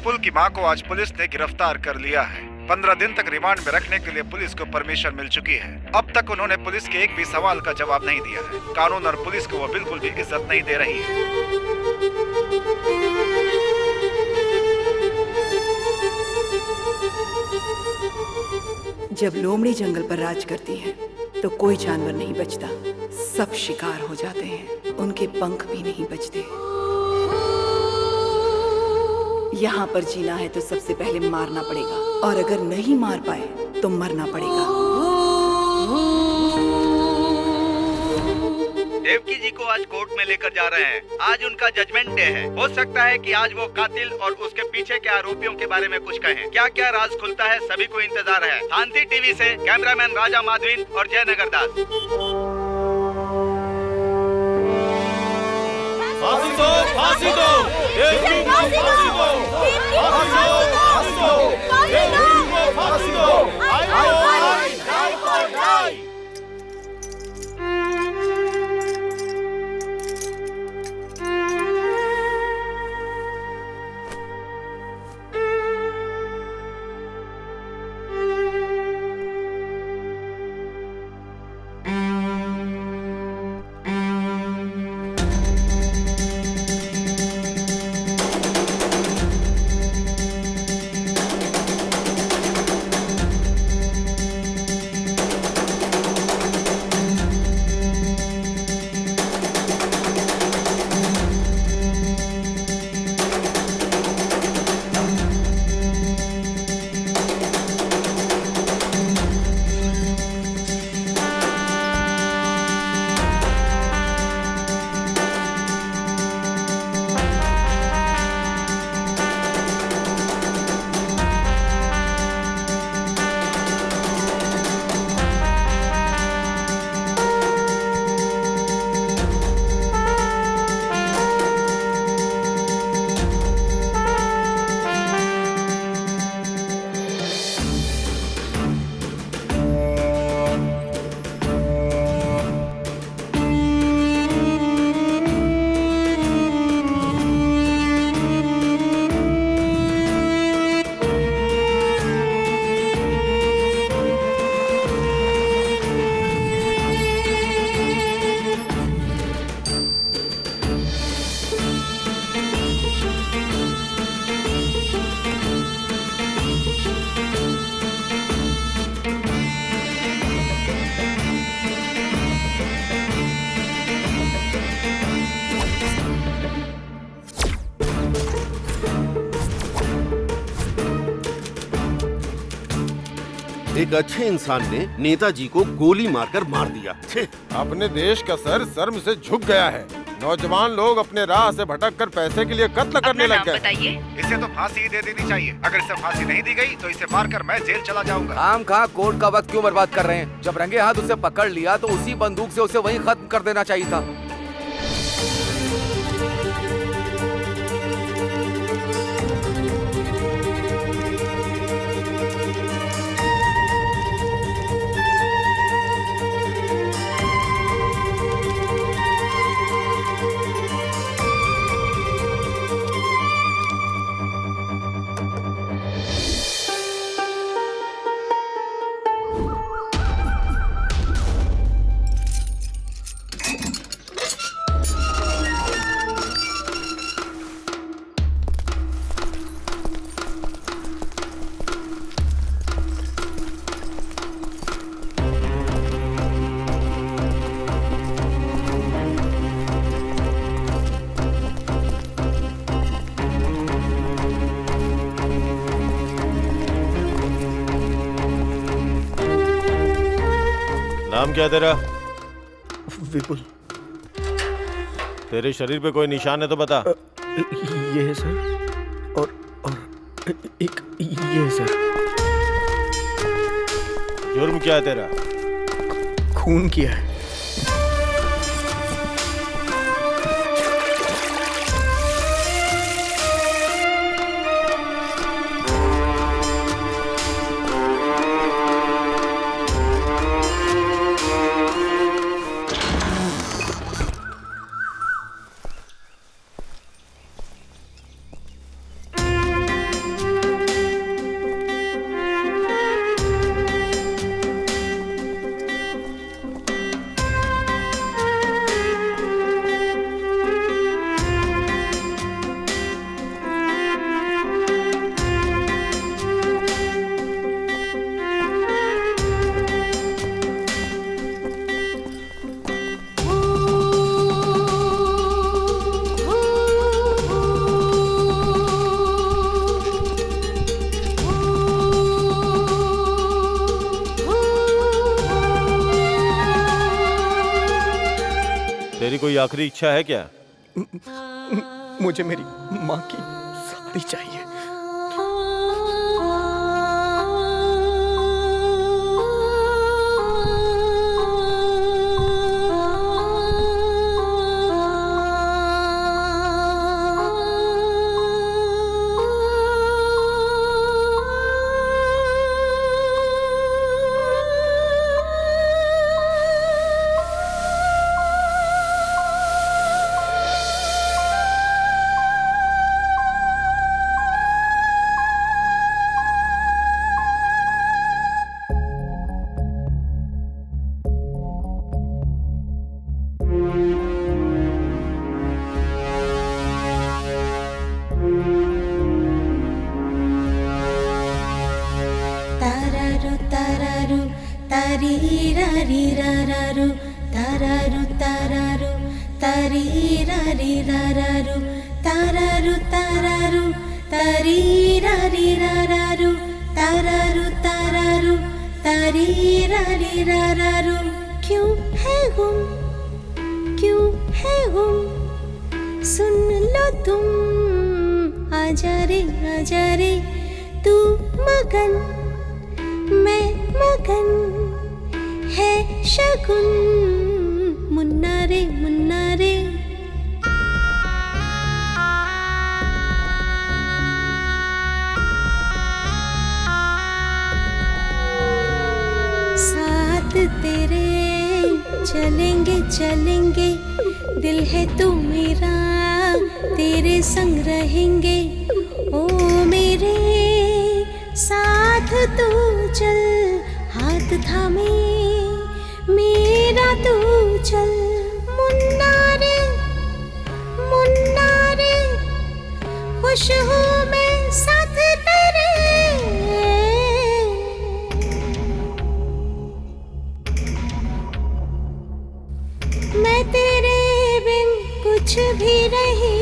विपुल की मां को आज पुलिस ने गिरफ्तार कर लिया है। 15 दिन तक रिमांड में रखने के लिए पुलिस को परमिशन मिल चुकी है। अब तक उन्होंने पुलिस के एक भी सवाल का जवाब नहीं दिया है। कानून और पुलिस को वो बिल्कुल भी इज्जत नहीं दे रही है। जब लोमड़ी जंगल पर राज करती है तो कोई जानवर नहीं बचता, सब शिकार हो जाते हैं, उनके पंख भी नहीं बचते। यहाँ पर जीना है तो सबसे पहले मारना पड़ेगा, और अगर नहीं मार पाए तो मरना पड़ेगा। देवकी जी को आज कोर्ट में लेकर जा रहे हैं। आज उनका जजमेंट डे है। हो सकता है कि आज वो कातिल और उसके पीछे के आरोपियों के बारे में कुछ कहें। क्या क्या राज खुलता है, सभी को इंतजार है। शांति टीवी से कैमरामैन राजा माधवीन और जयनगर दास। फांसी दो, फांसी दो, देवकी को फांसी दो, फांसी दो, फांसी दो, देवकी को फांसी दो। I for die. एक अच्छे इंसान ने नेताजी को गोली मारकर मार दिया। अपने देश का सर शर्म से झुक गया है। नौजवान लोग अपने राह से भटक कर पैसे के लिए कत्ल करने लग गए। इसे तो फांसी ही दे देनी चाहिए। अगर इसे फांसी नहीं दी गई तो इसे मारकर मैं जेल चला जाऊंगा। हम कहाँ कोर्ट का वक्त क्यों बर्बाद कर रहे हैं? जब रंगे हाथ उसे पकड़ लिया तो उसी बंदूक से उसे वहीं खत्म कर देना चाहिए था। नाम क्या तेरा? विपुल। तेरे शरीर पे कोई निशान है तो बता। ये है सर, और एक ये है सर। जुर्म क्या है तेरा? खून किया है। अपनी कोई आखिरी इच्छा है क्या? मुझे मेरी माँ की शादी चाहिए। क्यों है गुम, क्यों है गुम, सुन लो तुम, आजा रे तू मगन, मैं मगन, है शगुन, मुन्ना रे मुन्ना रे। साथ तेरे चलेंगे चलेंगे, दिल है तू मेरा, तेरे संग रहेंगे। ओ मेरे साथ तू चल, हाथ थामे मेरा तू चल, मुन्ना रे खुश हूँ मैं साथ तेरे। मैं तेरे बिन कुछ भी नहीं,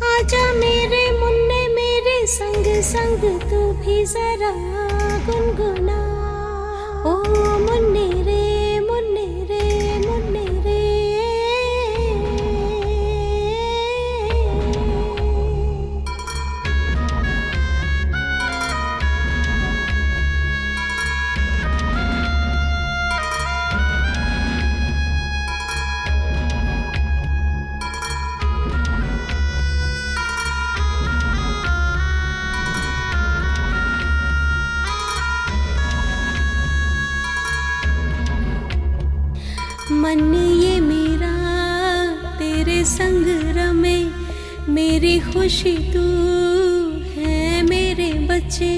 आजा मेरे मुन्ने मेरे संग संग तू भी जरा गुनगुना। ओ मुन्ने रे मुन्ने रे मुन्ने रे। मन ये मेरा तेरे संग रमे, मेरी खुशी तू है मेरे बच्चे,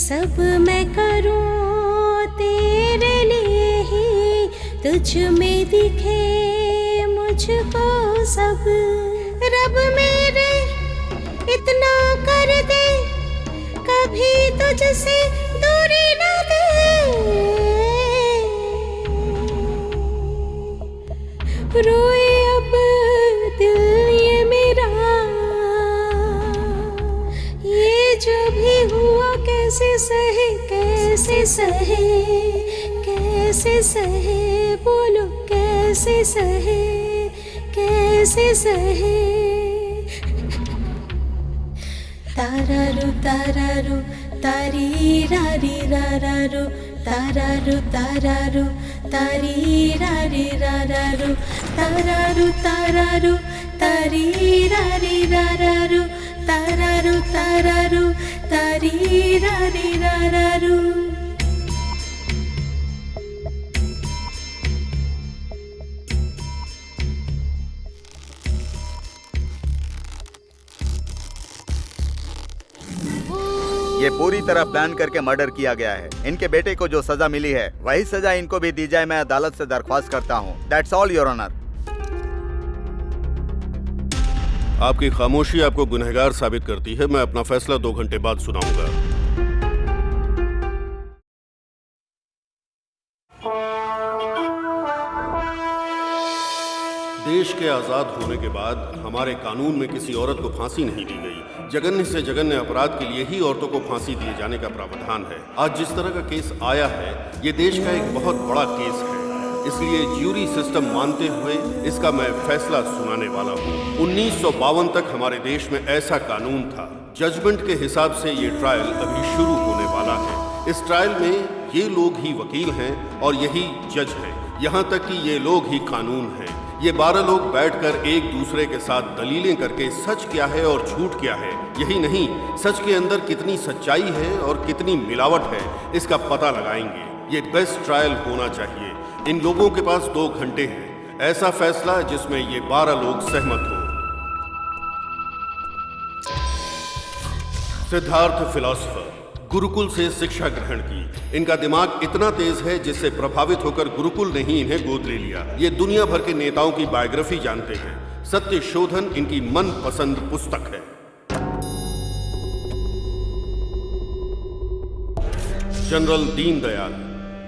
सब मैं करूँ तेरे लिए ही, तुझ में दिखे मुझको सब। रब मेरे इतना कर दे, कभी तुझसे दूरी न दे। रोए अब दिल ये मेरा, ये जो भी हुआ कैसे सहे, कैसे सहे, कैसे सहे, बोलो कैसे सहे, कैसे सहे। तारारू तारारू तारी रारी रारारू, तारारू तारारू तारी रारी रारारू, तारारू तारारू तारी रारी रारारू, तारारू तारारू तारी रारी रारारू। ये पूरी तरह प्लान करके मर्डर किया गया है। इनके बेटे को जो सजा मिली है वही सजा इनको भी दी जाए, मैं अदालत से दरख्वास्त करता हूँ। That's all your honour. आपकी खामोशी आपको गुनहगार साबित करती है। मैं अपना फैसला 2 घंटे बाद सुनाऊंगा। देश के आजाद होने के बाद हमारे कानून में किसी औरत को फांसी नहीं दी गई। जघन्य से जघन्य अपराध के लिए ही औरतों को फांसी दिए जाने का प्रावधान है। आज जिस तरह का केस आया है, ये देश का एक बहुत बड़ा केस है। इसलिए ज्यूरी सिस्टम मानते हुए इसका मैं फैसला सुनाने वाला हूँ। 1952 तक हमारे देश में ऐसा कानून था। जजमेंट के हिसाब से ये ट्रायल अभी शुरू होने वाला है। इस ट्रायल में ये लोग ही वकील हैं और यही जज हैं। यहाँ तक कि ये लोग ही कानून हैं। ये 12 लोग बैठकर एक दूसरे के साथ दलीलें करके सच क्या है और झूठ क्या है, यही नहीं, सच के अंदर कितनी सच्चाई है और कितनी मिलावट है, इसका पता लगाएंगे। ये बेस्ट ट्रायल होना चाहिए। इन लोगों के पास 2 घंटे हैं। ऐसा फैसला जिसमें ये 12 लोग सहमत हो। सिद्धार्थ फिलॉसफर, गुरुकुल से शिक्षा ग्रहण की। इनका दिमाग इतना तेज है जिससे प्रभावित होकर गुरुकुल ने ही इन्हें गोद ले लिया। ये दुनिया भर के नेताओं की बायोग्राफी जानते हैं। सत्य शोधन इनकी मनपसंद पुस्तक है। जनरल दीनदयाल,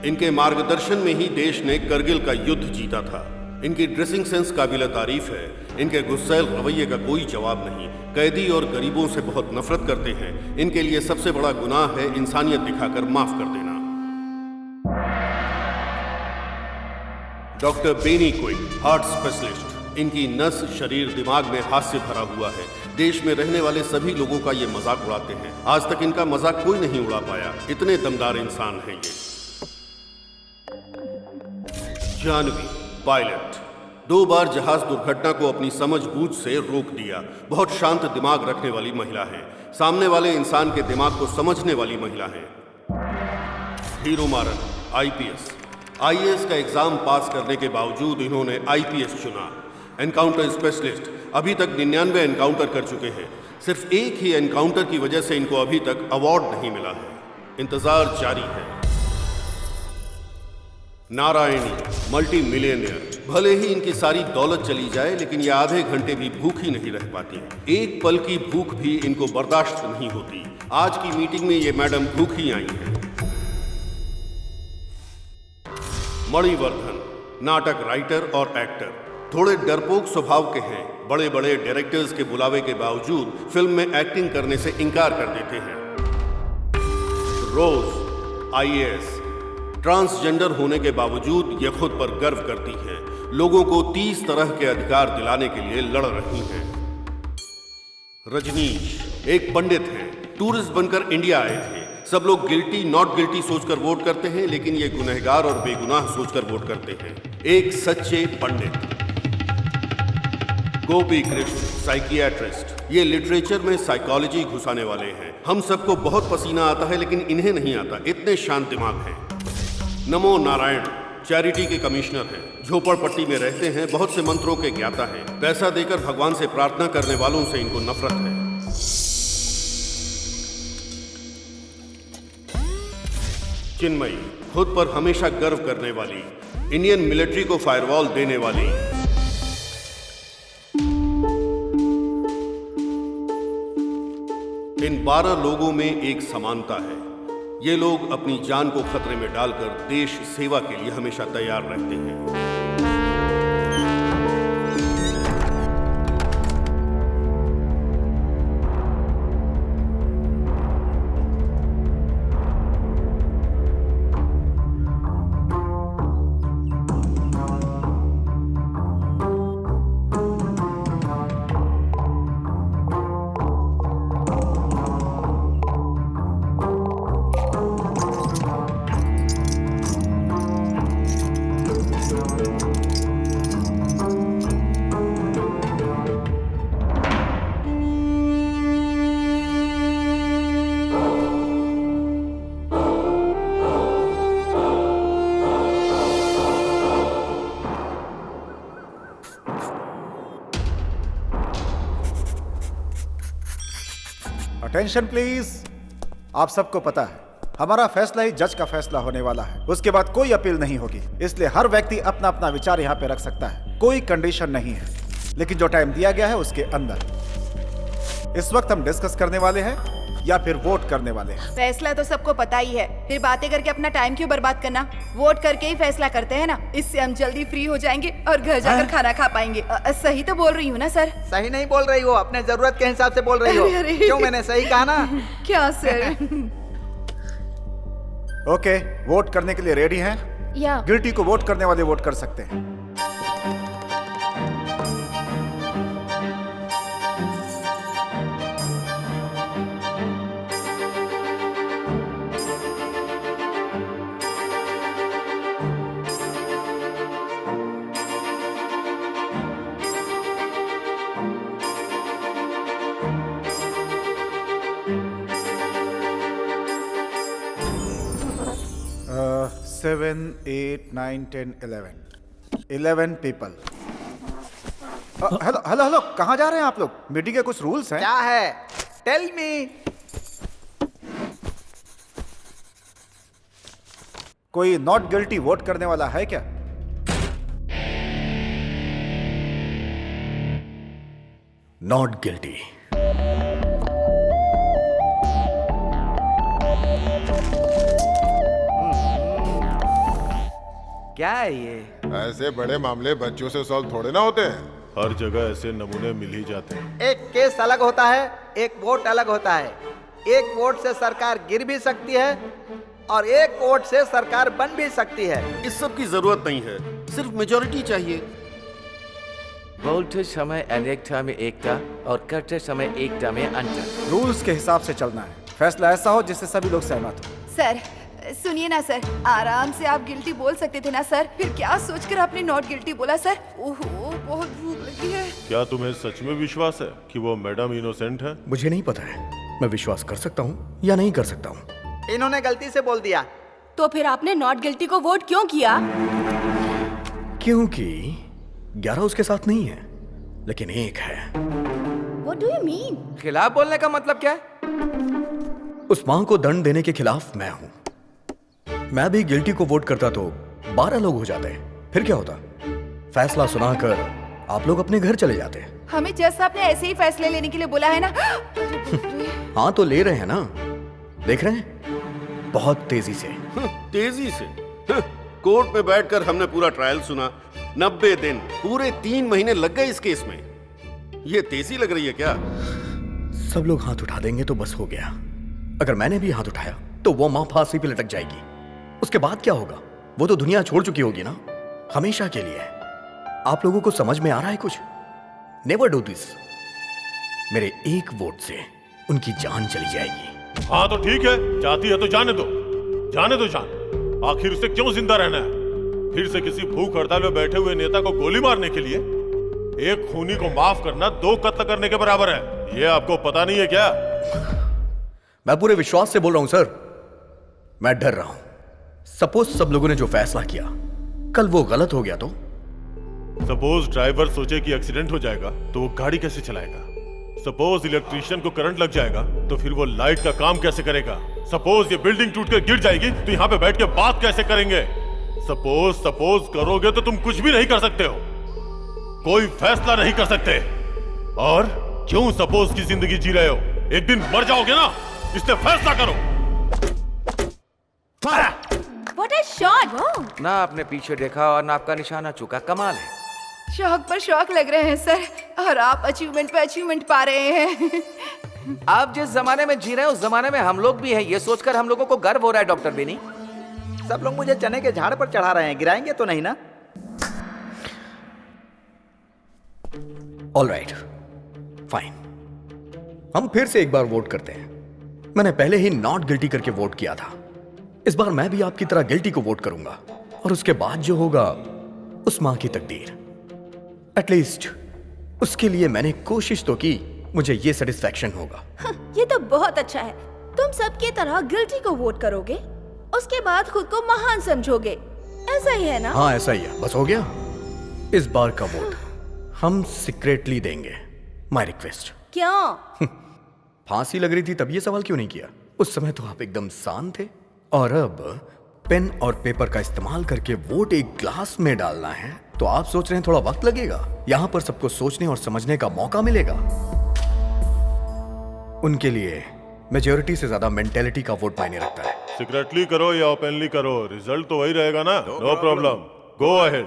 इनके मार्गदर्शन में ही देश ने करगिल का युद्ध जीता था। इनकी ड्रेसिंग सेंस काबिल तारीफ है। इनके गुस्सैल रवैये का कोई जवाब नहीं। कैदी और गरीबों से बहुत नफरत करते हैं। इनके लिए सबसे बड़ा गुनाह है इंसानियत दिखाकर माफ कर देना। Doctor Benny Quick, heart specialist. इनकी नस, शरीर, दिमाग में हास्य भरा हुआ है। देश में रहने वाले सभी लोगों का ये मजाक उड़ाते हैं। आज तक इनका मजाक कोई नहीं उड़ा पाया। इतने दमदार इंसान हैं ये। जानवी, पायलट, 2 बार जहाज दुर्घटना को अपनी समझबूझ से रोक दिया। बहुत शांत दिमाग रखने वाली महिला है। सामने वाले इंसान के दिमाग को समझने वाली महिला है। हीरो मारन, आईपीएस। आईएएस का एग्जाम पास करने के बावजूद इन्होंने आईपीएस चुना। एनकाउंटर स्पेशलिस्ट, अभी तक 99 एनकाउंटर कर चुके हैं। सिर्फ एक ही एनकाउंटर की वजह से इनको अभी तक अवार्ड नहीं मिला है। इंतजार जारी है। Narayani, multi millionaire. भले ही इनकी सारी दौलत चली जाए लेकिन ये आधे घंटे भी भूखी नहीं रह पाती। एक पल की भूख भी इनको बर्दाश्त नहीं होती। आज की मीटिंग में ये मैडम भूखी आई हैं। मणिवर्धन, नाटक राइटर और एक्टर। थोड़े डरपोक स्वभाव के हैं। बड़े बड़े डायरेक्टर्स के बुलावे के बावजूद फिल्म में एक्टिंग करने से इनकार कर देते हैं। रोज, आईएएस। ट्रांसजेंडर होने के बावजूद ये खुद पर गर्व करती हैं। लोगों को 30 तरह के अधिकार दिलाने के लिए लड़ रही हैं। रजनीश, एक पंडित हैं। टूरिस्ट बनकर इंडिया आए थे। सब लोग गिल्टी नॉट गिल्टी सोचकर वोट करते हैं लेकिन ये गुनहगार और बेगुनाह सोचकर वोट करते हैं। एक सच्चे पंडित। गोपी कृष्ण, साइकियाट्रिस्ट। ये लिटरेचर में साइकोलॉजी घुसाने वाले हैं। हम सबको बहुत पसीना आता है लेकिन इन्हें नहीं आता। इतने शांत दिमाग हैं। नमो नारायण, चैरिटी के कमिश्नर हैं। झोपड़पट्टी में रहते हैं। बहुत से मंत्रों के ज्ञाता हैं। पैसा देकर भगवान से प्रार्थना करने वालों से इनको नफरत है। चिन्मयी, खुद पर हमेशा गर्व करने वाली। इंडियन मिलिट्री को फायरवॉल देने वाली। इन 12 लोगों में एक समानता है। ये लोग अपनी जान को खतरे में डालकर देश सेवा के लिए हमेशा तैयार रहते हैं। Attention please. आप सबको पता है हमारा फैसला ही जज का फैसला होने वाला है। उसके बाद कोई अपील नहीं होगी। इसलिए हर व्यक्ति अपना अपना विचार यहाँ पे रख सकता है। कोई कंडीशन नहीं है लेकिन जो टाइम दिया गया है उसके अंदर। इस वक्त हम डिस्कस करने वाले हैं या फिर वोट करने वाले हैं। फैसला तो सबको पता ही है, फिर बातें करके अपना टाइम क्यों बर्बाद करना। वोट करके ही फैसला करते हैं ना। इससे हम जल्दी फ्री हो जाएंगे और घर जाकर खाना खा पाएंगे। सही तो बोल रही हूँ ना सर? सही नहीं बोल रही हो, अपने जरूरत के हिसाब से बोल रही हो। क्यों, मैंने सही कहा ना? क्या सर? ओके, वोट करने के लिए रेडी हैं? या गिल्टी को वोट करने वाले वोट कर सकते हैं। Seven, 8, 9, 10, 11 people. Hello hello hello, कहाँ जा रहे हैं आप लोग? मीटिंग के कुछ रूल्स हैं। क्या है? Tell me. कोई नॉट गिल्टी वोट करने वाला है क्या? Not guilty. क्या है ये? ऐसे बड़े मामले बच्चों से सॉल्व थोड़े ना होते हैं। हर जगह ऐसे नमूने मिल ही जाते हैं। एक केस अलग होता है, एक वोट अलग होता है। एक वोट से सरकार गिर भी सकती है और एक वोट से सरकार बन भी सकती है। इस सब की जरूरत नहीं है, सिर्फ मेजॉरिटी चाहिए। बोलते समय अनेकता में एकता और करते समय एकता में अंतर। रूल्स के हिसाब से चलना है। फैसला ऐसा हो जिससे सभी लोग सहमत हो। सर सुनिए ना सर, आराम से आप गिल्टी बोल सकते थे ना सर। फिर क्या सोचकर आपने नॉट गिल्टी बोला सर? ओहो, बहुत भूख लगी है। क्या तुम्हें सच में विश्वास है कि वो मैडम इनोसेंट है? मुझे नहीं पता है, मैं विश्वास कर सकता हूँ या नहीं कर सकता हूँ। इन्होंने गलती से बोल दिया। तो फिर आपने नॉट गिल्टी को वोट क्यों किया? क्योंकि 11 उसके साथ नहीं है, लेकिन एक है। What do you mean? खिलाफ बोलने का मतलब क्या है? उस मां को दंड देने के खिलाफ मैं हूं। मैं भी गिल्टी को वोट करता तो 12 लोग हो जाते, फिर क्या होता? फैसला सुनाकर आप लोग अपने घर चले जाते। हमें जैसा आपने ऐसे ही फैसले लेने के लिए बोला है ना। हाँ तो ले रहे हैं ना, देख रहे हैं, बहुत तेजी से। तेजी से? कोर्ट में बैठकर हमने पूरा ट्रायल सुना। 90 दिन, पूरे 3 महीने लग गए इस केस में। ये तेजी लग रही है क्या? सब लोग हाथ उठा देंगे तो बस हो गया। अगर मैंने भी हाथ उठाया तो वो मां फांसी पे लटक जाएगी। उसके बाद क्या होगा? वो तो दुनिया छोड़ चुकी होगी ना, हमेशा के लिए। आप लोगों को समझ में आ रहा है कुछ? Never do this. मेरे एक वोट से उनकी जान चली जाएगी। हाँ तो ठीक है, जाती है तो जाने दो, जाने दो जान। आखिर उसे क्यों जिंदा रहना है? फिर से किसी भूख हड़ताल में बैठे हुए नेता को गोली मारने के लिए? एक खूनी को माफ करना 2 कत्ल करने के बराबर है। ये आपको पता नहीं है क्या? मैं पूरे विश्वास से बोल रहा हूं सर, मैं डर रहा हूं। सपोज सब लोगों ने जो फैसला किया कल वो गलत हो गया तो? सपोज ड्राइवर सोचे कि एक्सीडेंट हो जाएगा तो वो गाड़ी कैसे चलाएगा? सपोज इलेक्ट्रिशियन को करंट लग जाएगा तो फिर वो लाइट का काम कैसे करेगा? सपोज ये बिल्डिंग टूटकर गिर जाएगी तो यहाँ पे बैठ के बात कैसे करेंगे? सपोज करोगे तो तुम कुछ भी नहीं कर सकते हो, कोई फैसला नहीं कर सकते। और क्यों सपोज की जिंदगी जी रहे हो? एक दिन मर जाओगे ना, इसलिए फैसला करो। What a shot! ना आपने पीछे देखा और ना आपका निशाना चूका, कमाल है। शौक पर शौक लग रहे हैं सर, और आप अचीवमेंट पे अचीवमेंट पा रहे हैं। आप जिस जमाने में जी रहे हैं उस जमाने में हम लोग भी हैं, ये सोचकर हम लोगों को गर्व हो रहा है डॉक्टर बेनी। सब लोग मुझे चने के झाड़ पर चढ़ा रहे हैं, गिराएंगे तो नहीं ना? All right, fine. हम फिर से एक बार वोट करते हैं। मैंने पहले ही नॉट गिल्टी करके वोट किया था। इस बार मैं भी आपकी तरह गिल्टी को वोट करूंगा, और उसके बाद जो होगा उस मां की तकदीर। एटलीस्ट उसके लिए मैंने कोशिश तो की, मुझे ये सेटिस्फैक्शन होगा। ये तो बहुत अच्छा है। तुम सबकी तरह गिल्टी को वोट करोगे, उसके बाद खुद को महान समझोगे, ऐसा ही है ना? हाँ ऐसा ही है, बस हो गया। इस बार का वोट हम सीक्रेटली देंगे। My request. क्यों? फांसी लग रही थी तब ये सवाल क्यों नहीं किया? उस समय तो आप एकदम शांत थे। और अब पेन और पेपर का इस्तेमाल करके वोट एक ग्लास में डालना है तो आप सोच रहे हैं थोड़ा वक्त लगेगा? यहां पर सबको सोचने और समझने का मौका मिलेगा। उनके लिए मेजॉरिटी से ज्यादा मेंटेलिटी का वोट मायने रखता है। सीक्रेटली करो या ओपनली करो, रिजल्ट तो वही रहेगा ना। No problem, go ahead.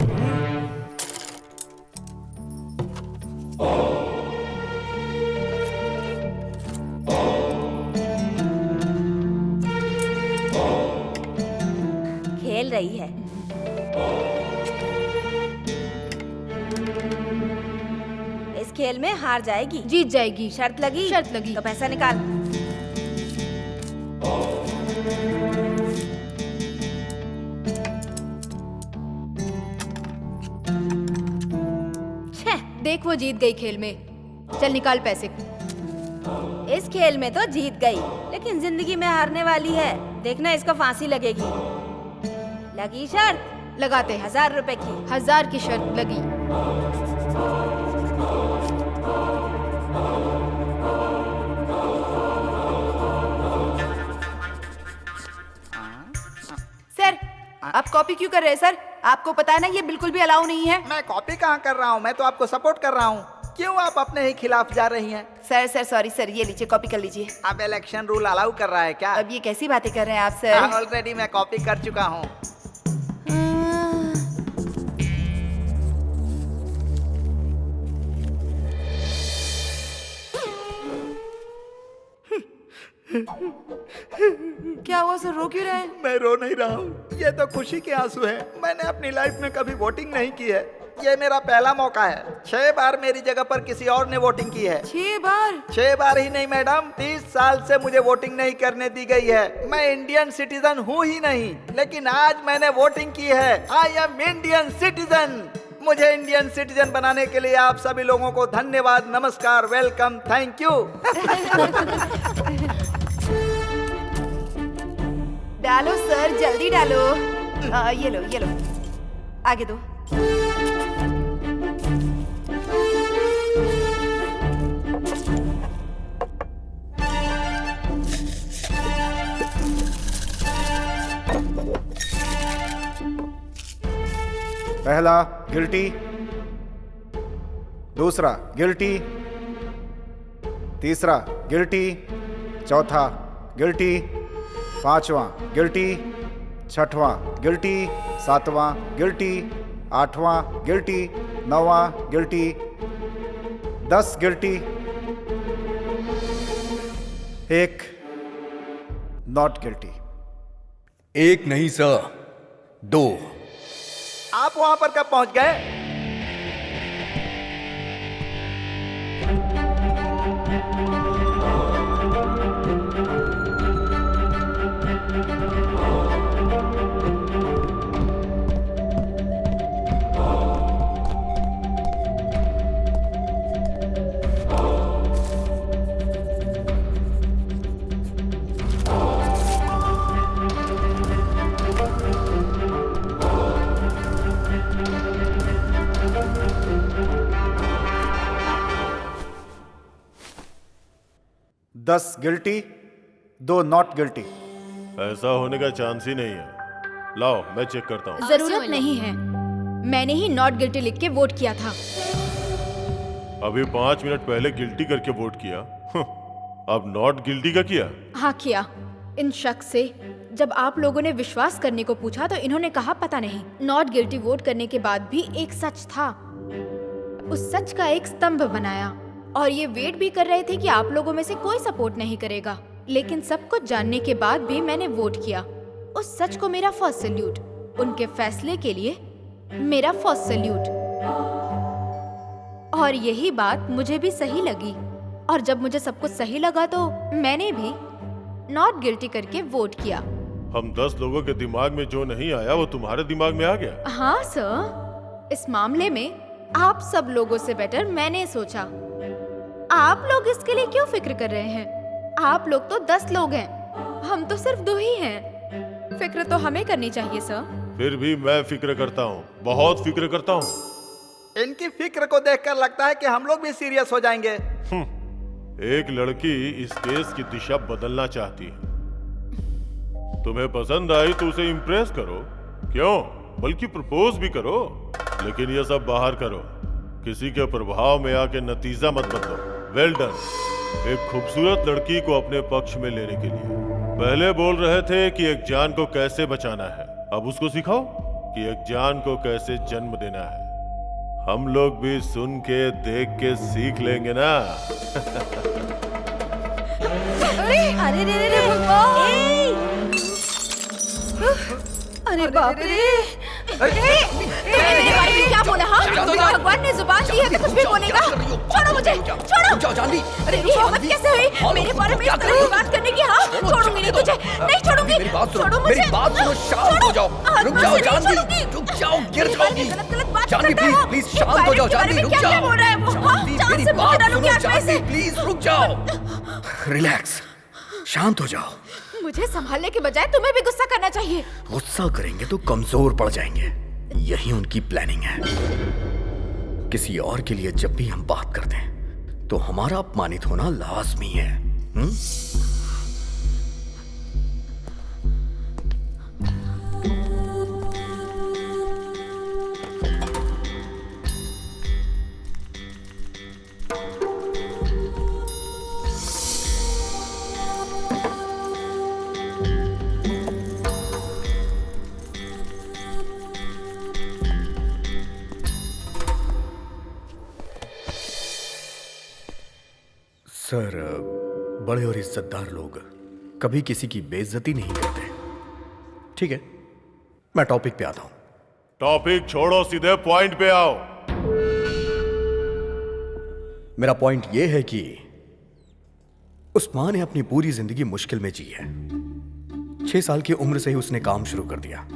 खेल रही है। खेल में हार जाएगी। जीत जाएगी। शर्त लगी? शर्त लगी। तो पैसा निकाल। देख वो जीत गई खेल में। चल निकाल पैसे। इस खेल में तो जीत गई, लेकिन जिंदगी में हारने वाली है। देखना इसको फांसी लगेगी। लगी शर्त? लगाते हैं। 1000 रुपए की। 1000 की शर्त लगी। सर आप कॉपी क्यों कर रहे हैं सर? आपको पता है ना ये बिल्कुल भी अलाउ नहीं है। मैं कॉपी कहाँ कर रहा हूँ, मैं तो आपको सपोर्ट कर रहा हूँ। क्यों आप अपने ही खिलाफ जा रही हैं? सर सॉरी सर, ये लीजिए कॉपी कर लीजिए। अब इलेक्शन रूल अलाउ कर रहा है क्या? अब ये कैसी बातें कर रहे हैं आप सर? ऑलरेडी मैं कॉपी कर चुका हूँ। क्या हुआ सर, रो क्यों रहे हैं? मैं रो नहीं रहा हूँ, ये तो खुशी के आंसू है। मैंने अपनी लाइफ में कभी वोटिंग नहीं की है, ये मेरा पहला मौका है। 6 बार मेरी जगह पर किसी और ने वोटिंग की है। 6 बार? 6 बार ही नहीं मैडम, 30 साल से मुझे वोटिंग नहीं करने दी गई है। मैं इंडियन सिटीजन हूँ ही नहीं, लेकिन आज मैंने वोटिंग की है। I am Indian citizen. मुझे इंडियन सिटीजन बनाने के लिए आप सभी लोगों को धन्यवाद, नमस्कार, वेलकम, थैंक यू। डालो सर, जल्दी डालो। ये लो आगे दो। पहला गिल्टी, दूसरा गिल्टी, तीसरा गिल्टी, चौथा गिल्टी, पांचवा गिल्टी, छठवां गिल्टी, सातवां गिल्टी, आठवां गिल्टी, नौवां गिल्टी, 10 गिल्टी, 1 नॉट गिल्टी। 1 नहीं सर, 2। आप वहां पर कब पहुंच गए? दस गिल्टी, 2 नॉट गिल्टी। ऐसा होने का चांस ही नहीं है। लाओ मैं चेक करता हूँ। जरूरत नहीं है, मैंने ही नॉट गिल्टी लिख के वोट किया था। अभी 5 मिनट पहले गिल्टी करके वोट किया, अब नॉट गिल्टी का किया? हाँ किया। इन शख्स से जब आप लोगों ने विश्वास करने को पूछा तो इन्होंने कहा पता नहीं। नॉट गिल्टी वोट करने के बाद भी एक सच था, उस सच का एक स्तंभ बनाया और ये वेट भी कर रहे थे कि आप लोगों में से कोई सपोर्ट नहीं करेगा, लेकिन सब कुछ जानने के बाद भी मैंने वोट किया। उस सच को मेरा फर्स्ट सैल्यूट, उनके फैसले के लिए मेरा फर्स्ट सैल्यूट। और यही बात मुझे भी सही लगी, और जब मुझे सब कुछ सही लगा तो मैंने भी नॉट गिल्टी करके वोट किया। हम 10 लोगों के दिमाग में जो नहीं आया वो तुम्हारे दिमाग में आ गया? हाँ सर, इस मामले में आप सब लोगों से बेटर मैंने सोचा। आप लोग इसके लिए क्यों फिक्र कर रहे हैं? आप लोग तो 10 लोग हैं, हम तो सिर्फ 2 ही हैं। फिक्र तो हमें करनी चाहिए सर। फिर भी मैं फिक्र करता हूँ, बहुत फिक्र करता हूँ। इनकी फिक्र को देखकर लगता है कि हम लोग भी सीरियस हो जाएंगे। एक लड़की इस केस की दिशा बदलना चाहती है। तुम्हें पसंद आई तो उसे इम्प्रेस करो, क्यों, बल्कि प्रपोज भी करो, लेकिन ये सब बाहर करो। किसी के प्रभाव में आके नतीजा मत बदलो। Well done. एक खूबसूरत लड़की को अपने पक्ष में लेने के लिए पहले बोल रहे थे कि एक जान को कैसे बचाना है, अब उसको सिखाओ कि एक जान को कैसे जन्म देना है। हम लोग भी सुन के देख के सीख लेंगे ना। अरे रे रे रे, अरे बाप रे, मेरे बारे में क्या बोला? हाँ, भगवान ने जुबान दी है तो कुछ भी बोलेगा। छोड़ो मुझे, छोड़ो। जाओ जानवी। तेरी हिम्मत कैसे हुई मेरे बारे में इस तरह की बात करने की? हाँ, छोड़ूंगी नहीं तुझे, नहीं छोड़ूंगी। मेरी बात छोड़ो सुनो, मुझे। मेरी बात सुनो, शांत हो जाओ। रुक जाओ जानवी, रुक जाओ, गिर जाओगी। जानवी प्लीज, प्लीज शांत हो जाओ जानवी, रुक जाओ। बोल रहा है वो? जानवी मेरी बात सुनो जानवी, प्लीज रुक जाओ। रिलैक्स, शांत हो जाओ। मुझे संभालने के बजाय तुम्हें भी गुस्सा करना चाहिए। गुस्सा करेंगे तो कमजोर पड़ जाएंगे, यही उनकी प्लानिंग है। किसी और के लिए जब भी हम बात करते हैं तो हमारा अपमानित होना लाजमी है। सर, बड़े और इज्जतदार लोग कभी किसी की बेइज्जती नहीं करते। ठीक है, मैं टॉपिक पे आता हूं। टॉपिक छोड़ो, सीधे पॉइंट पे आओ। मेरा पॉइंट यह है कि उस मां ने अपनी पूरी जिंदगी मुश्किल में जी है। 6 साल की उम्र से ही उसने काम शुरू कर दिया।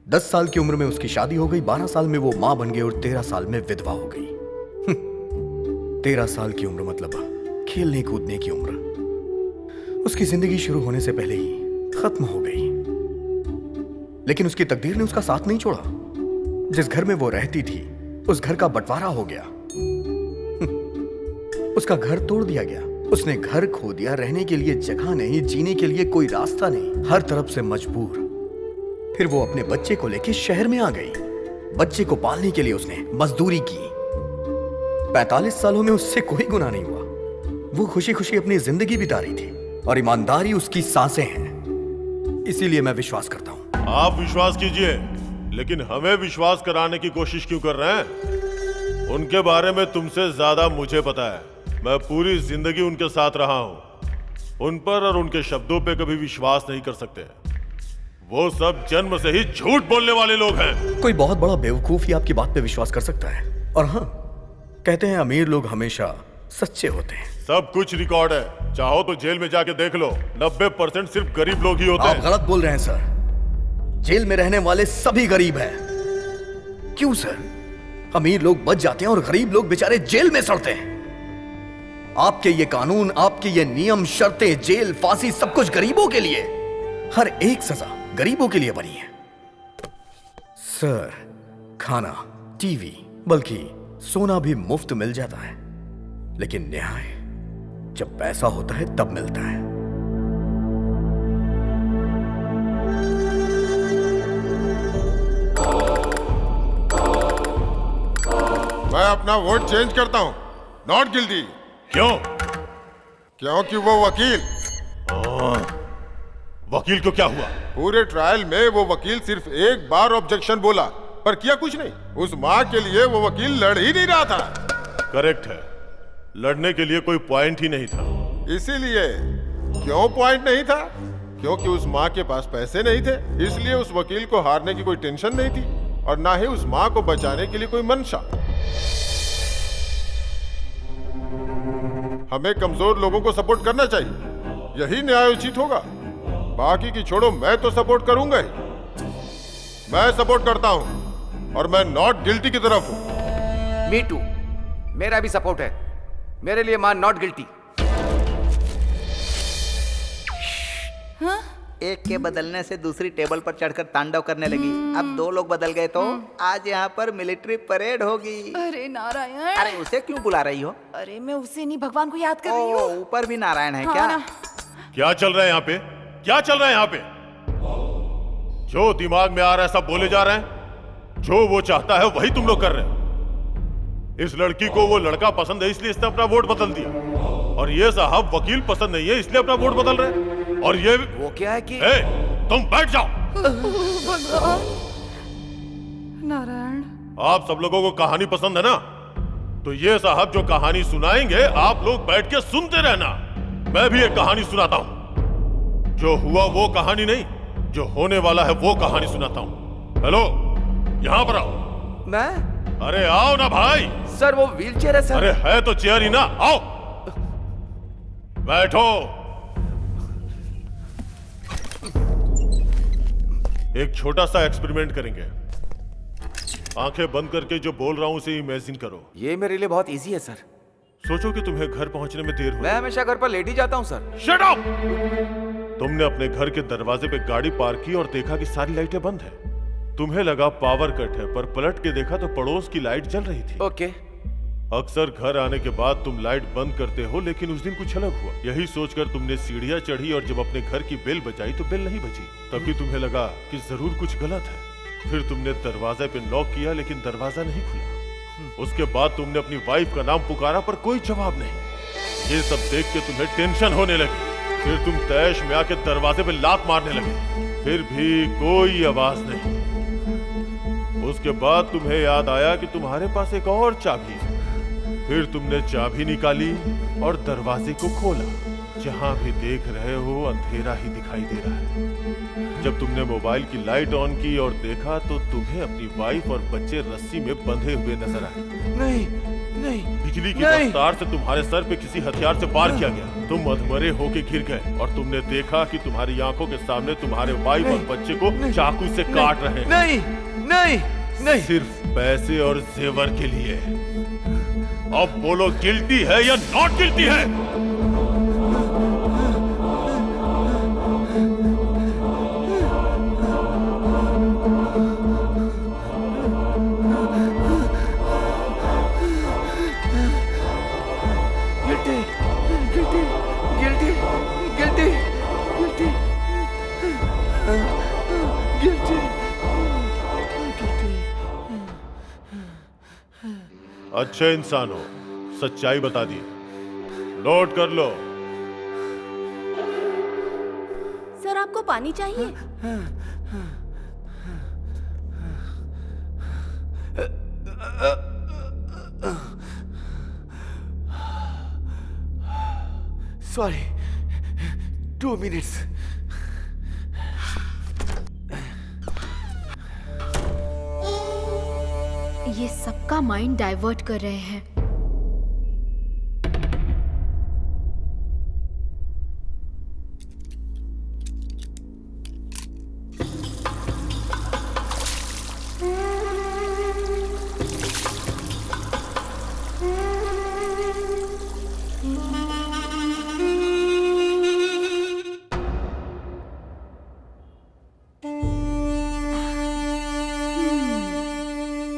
10 साल की उम्र में उसकी शादी हो गई, 12 साल में वो मां बन गई और 13 साल में विधवा हो गई। 13 साल की उम्र मतलब खेलने कूदने की उम्र। उसकी जिंदगी शुरू होने से पहले ही खत्म हो गई। लेकिन उसकी तकदीर ने उसका साथ नहीं छोड़ा। जिस घर में वो रहती थी उस घर का बंटवारा हो गया। उसका घर तोड़ दिया गया। उसने घर खो दिया, रहने के लिए जगह नहीं, जीने के लिए कोई रास्ता नहीं, हर तरफ से मजबूर। फिर वो अपने बच्चे को लेकर शहर में आ गई। बच्चे को पालने के लिए उसने मजदूरी की। 45 सालों में उससे कोई गुनाह नहीं हुआ। वो खुशी खुशी अपनी जिंदगी बिता रही थी और ईमानदारी उसकी सांसें हैं। इसीलिए मैं विश्वास करता हूं। आप विश्वास कीजिए, लेकिन हमें विश्वास कराने की कोशिश क्यों कर रहे हैं? उनके बारे में तुमसे ज्यादा मुझे पता है। मैं पूरी जिंदगी उनके साथ रहा हूं। उन पर और उनके शब्दों पे कभी विश्वास नहीं कर सकते। वो सब जन्म से ही झूठ बोलने वाले लोग हैं। कोई बहुत बड़ा बेवकूफ ही आपकी बात पे विश्वास कर सकता है। और हाँ, कहते हैं अमीर लोग हमेशा सच्चे होते हैं। सब कुछ रिकॉर्ड है, चाहो तो जेल में जाके देख लो। 90% सिर्फ गरीब लोग ही होते हैं। आप गलत बोल रहे हैं सर। जेल में रहने वाले सभी गरीब हैं। क्यों सर? अमीर लोग बच जाते हैं और गरीब लोग बेचारे जेल में सड़ते हैं। आपके ये कानून, आपके ये नियम, शर्तें, जेल, फांसी, सब कुछ गरीबों के लिए। हर एक सजा गरीबों के लिए बनी है। सर, खाना, टीवी, बल्कि सोना भी मुफ्त मिल जाता है। लेकिन न्याय जब पैसा होता है तब मिलता है। मैं अपना वोट चेंज करता हूँ। Not guilty. क्यों? क्योंकि वो वकील। वकील को क्या हुआ? पूरे ट्रायल में वो वकील सिर्फ एक बार ऑब्जेक्शन बोला, पर किया कुछ नहीं। उस माँ के लिए वो वकील लड़ ही नहीं रहा था। करेक्ट है, लड़ने के लिए कोई पॉइंट ही नहीं था। इसीलिए। क्यों पॉइंट नहीं था? क्योंकि उस माँ के पास पैसे नहीं थे। इसलिए उस वकील को हारने की कोई टेंशन नहीं थी और ना ही उस माँ को बचाने के लिए कोई मंशा। हमें कमजोर लोगों को सपोर्ट करना चाहिए, यही न्यायोचित होगा। बाकी की छोड़ो, मैं तो सपोर्ट करूंगा ही। मैं सपोर्ट करता हूं और मैं नॉट गिल्टी की तरफ हूं। मी टू, मेरा भी सपोर्ट है। मेरे लिए मान नॉट गिल्टी। हाँ? एक के बदलने से दूसरी टेबल पर चढ़कर तांडव करने लगी। अब 2 लोग बदल गए तो आज यहाँ पर मिलिट्री परेड होगी। अरे नारायण! अरे उसे क्यों बुला रही हो? अरे मैं उसे नहीं, भगवान को याद कर रही हूँ। ऊपर भी नारायण है। हाँ, क्या ना। क्या चल रहा है यहाँ पे? क्या चल रहा है यहाँ पे? जो दिमाग में आ रहा है सब बोले जा रहे हैं। जो वो चाहता है वही तुम लोग कर रहे हो। इस लड़की को वो लड़का पसंद है इसलिए इसने अपना वोट बदल दिया, और ये साहब वकील पसंद नहीं है इसलिए अपना वोट बदल रहे हैं। और ये वो क्या है कि तुम बैठ जाओ। भगवान! नारायण! आप सब लोगों को कहानी पसंद है ना, तो ये साहब जो कहानी सुनाएंगे आप लोग बैठ के सुनते रहना। मैं भी एक कहानी सुनाता हूं। जो हुआ वो कहानी नहीं, जो होने वाला है वो कहानी सुनाता हूं। हेलो, यहाँ पर आओ। मैं? अरे आओ ना भाई। सर वो व्हीलचेयर है सर। अरे है तो चेयर ही ना, आओ बैठो। एक छोटा सा एक्सपेरिमेंट करेंगे। आंखें बंद करके जो बोल रहा हूं उसे इमेजिन करो। ये मेरे लिए बहुत इजी है सर। सोचो कि तुम्हें घर पहुंचने में देर हो। मैं हमेशा घर पर लेट ही जाता हूं सर। Shut up! तुमने अपने घर के दरवाजे पे गाड़ी पार्क की और देखा कि सारी लाइटें बंद हैं। तुम्हें लगा पावर कट है, पर पलट के देखा तो पड़ोस की लाइट जल रही थी। ओके। अक्सर घर आने के बाद तुम लाइट बंद करते हो, लेकिन उस दिन कुछ अलग हुआ। यही सोचकर तुमने सीढ़ियां चढ़ी और जब अपने घर की बेल बजाई तो बेल नहीं बजी। तभी तुम्हें लगा कि जरूर कुछ गलत है। फिर तुमने दरवाजे पे नॉक किया, लेकिन दरवाजा नहीं खुला। उसके बाद तुमने अपनी वाइफ का नाम पुकारा, पर कोई जवाब नहीं। ये सब देख के तुम्हें टेंशन होने लगी। फिर तुम तैश में आके दरवाजे पे लात मारने लगे, फिर भी कोई आवाज नहीं। उसके बाद तुम्हें याद आया कि तुम्हारे पास एक और चाबी है। फिर तुमने चाबी निकाली और दरवाजे को खोला। जहां भी देख रहे हो अंधेरा ही दिखाई दे रहा है। जब तुमने मोबाइल की लाइट ऑन की और देखा तो तुम्हें अपनी वाइफ और बच्चे रस्सी में बंधे हुए नजर आए। नहीं, नहीं, बिजली की रफ्तार से तुम्हारे सर पे किसी हथियार से वार किया गया। तुम अधमरे होके गिर गए और तुमने देखा कि तुम्हारी आंखों के सामने तुम्हारे वाइफ और बच्चे को चाकू से काट रहे हैं। नहीं, नहीं, नहीं। सिर्फ पैसे और जेवर के लिए। अब बोलो, गिल्टी है या नॉट गिल्टी है? Guilty, guilty, guilty, guilty, guilty, guilty. अच्छे इंसान हो, सच्चाई बता दी। नोट कर लो। सर आपको पानी चाहिए? Sorry, 2 minutes. ये सबका माइंड डाइवर्ट कर रहे हैं।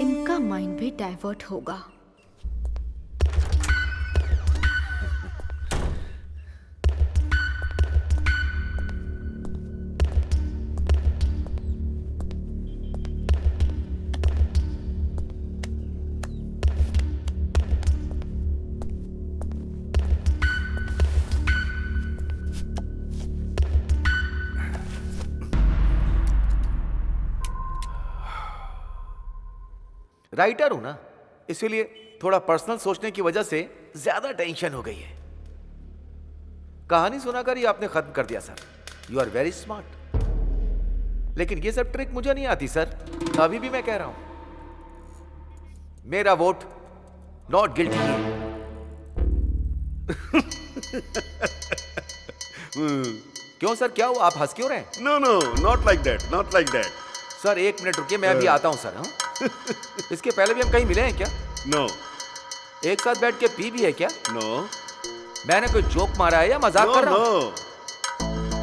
इनका माइंड भी डाइवर्ट होगा। राइटर हूं ना, इसीलिए थोड़ा पर्सनल सोचने की वजह से ज्यादा टेंशन हो गई है। कहानी सुनाकर ही आपने खत्म कर दिया sir. You are very smart. लेकिन ये सब ट्रिक मुझे नहीं आती सर। अभी भी मैं कह रहा हूं, मेरा वोट नॉट गिल्टी है। क्यों सर, क्या हुआ? आप हंस क्यों रहे हैं? No no, not like that, not like that. Sir 1 minute रुकिए, मैं अभी आता हूं सर। हाँ इसके पहले भी हम कहीं मिले हैं क्या? नो। एक साथ बैठ के पी भी है क्या? नो। मैंने कोई जोक मारा है या मजाक कर रहा हूं?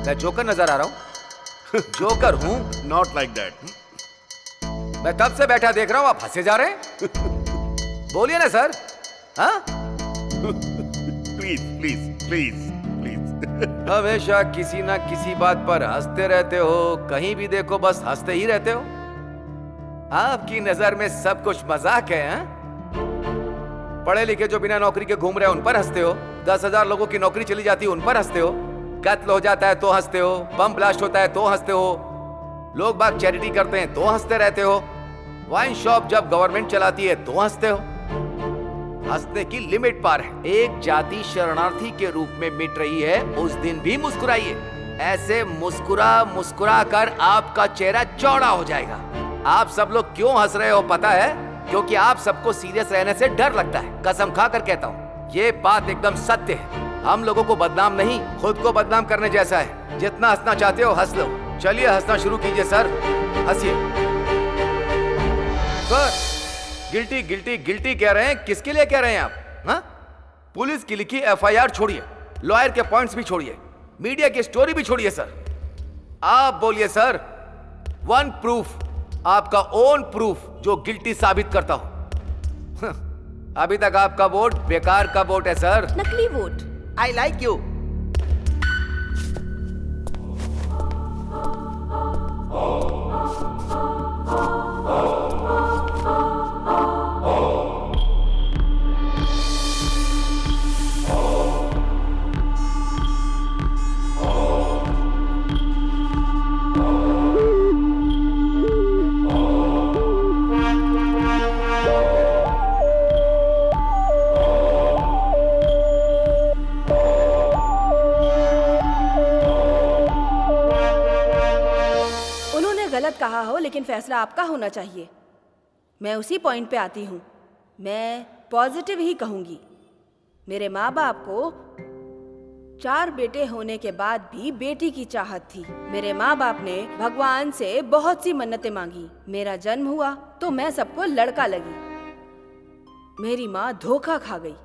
मैं जोकर नजर आ रहा हूं? जोकर हूं? Not like that. मैं कब से बैठा देख रहा हूं, आप हंसे जा रहे हैं। बोलिए ना सर। हाँ प्लीज प्लीज प्लीज प्लीज। हमेशा किसी ना किसी बात पर हंसते रहते हो। कहीं भी देखो बस हंसते ही रहते हो। आपकी नजर में सब कुछ मजाक है। पढ़े लिखे जो बिना नौकरी के घूम रहे हैं उन पर हंसते हो। 10,000 लोगों की नौकरी चली जाती है उन पर हंसते हो। कत्ल हो जाता है तो हंसते हो। बम ब्लास्ट होता है तो हंसते हो। लोग बाग चैरिटी करते हैं तो हंसते रहते हो। वाइन शॉप जब गवर्नमेंट चलाती है तो हंसते हो। हंसने की लिमिट पार है। एक जाति शरणार्थी के रूप में मिट रही है, उस दिन भी मुस्कुराइए। ऐसे मुस्कुरा मुस्कुरा कर आपका चेहरा चौड़ा हो जाएगा। आप सब लोग क्यों हंस रहे हो पता है? क्योंकि आप सबको सीरियस रहने से डर लगता है। कसम खाकर कहता हूँ, ये बात एकदम सत्य है। हम लोगों को बदनाम नहीं, खुद को बदनाम करने जैसा है। जितना हंसना चाहते हो हंस लो। चलिए हंसना शुरू कीजिए सर, हंसिए। सर, गिल्टी गिल्टी गिल्टी कह रहे हैं, किसके लिए कह रहे हैं आप? हाँ? पुलिस की लिखी एफआईआर छोड़िए, लॉयर के पॉइंट्स भी छोड़िए, मीडिया की स्टोरी भी छोड़िए सर। आप बोलिए सर, वन प्रूफ, आपका ओन प्रूफ जो गिल्टी साबित करता हो। अभी तक आपका वोट बेकार का वोट है सर। नकली वोट। I like you. कहा हो, लेकिन फैसला आपका होना चाहिए। मैं उसी पॉइंट पे आती हूँ। मैं पॉजिटिव ही कहूँगी। मेरे माँ बाप को 4 बेटे होने के बाद भी बेटी की चाहत थी। मेरे माँ बाप ने भगवान से बहुत सी मन्नतें मांगी। मेरा जन्म हुआ तो मैं सबको लड़का लगी। मेरी माँ धोखा खा गई।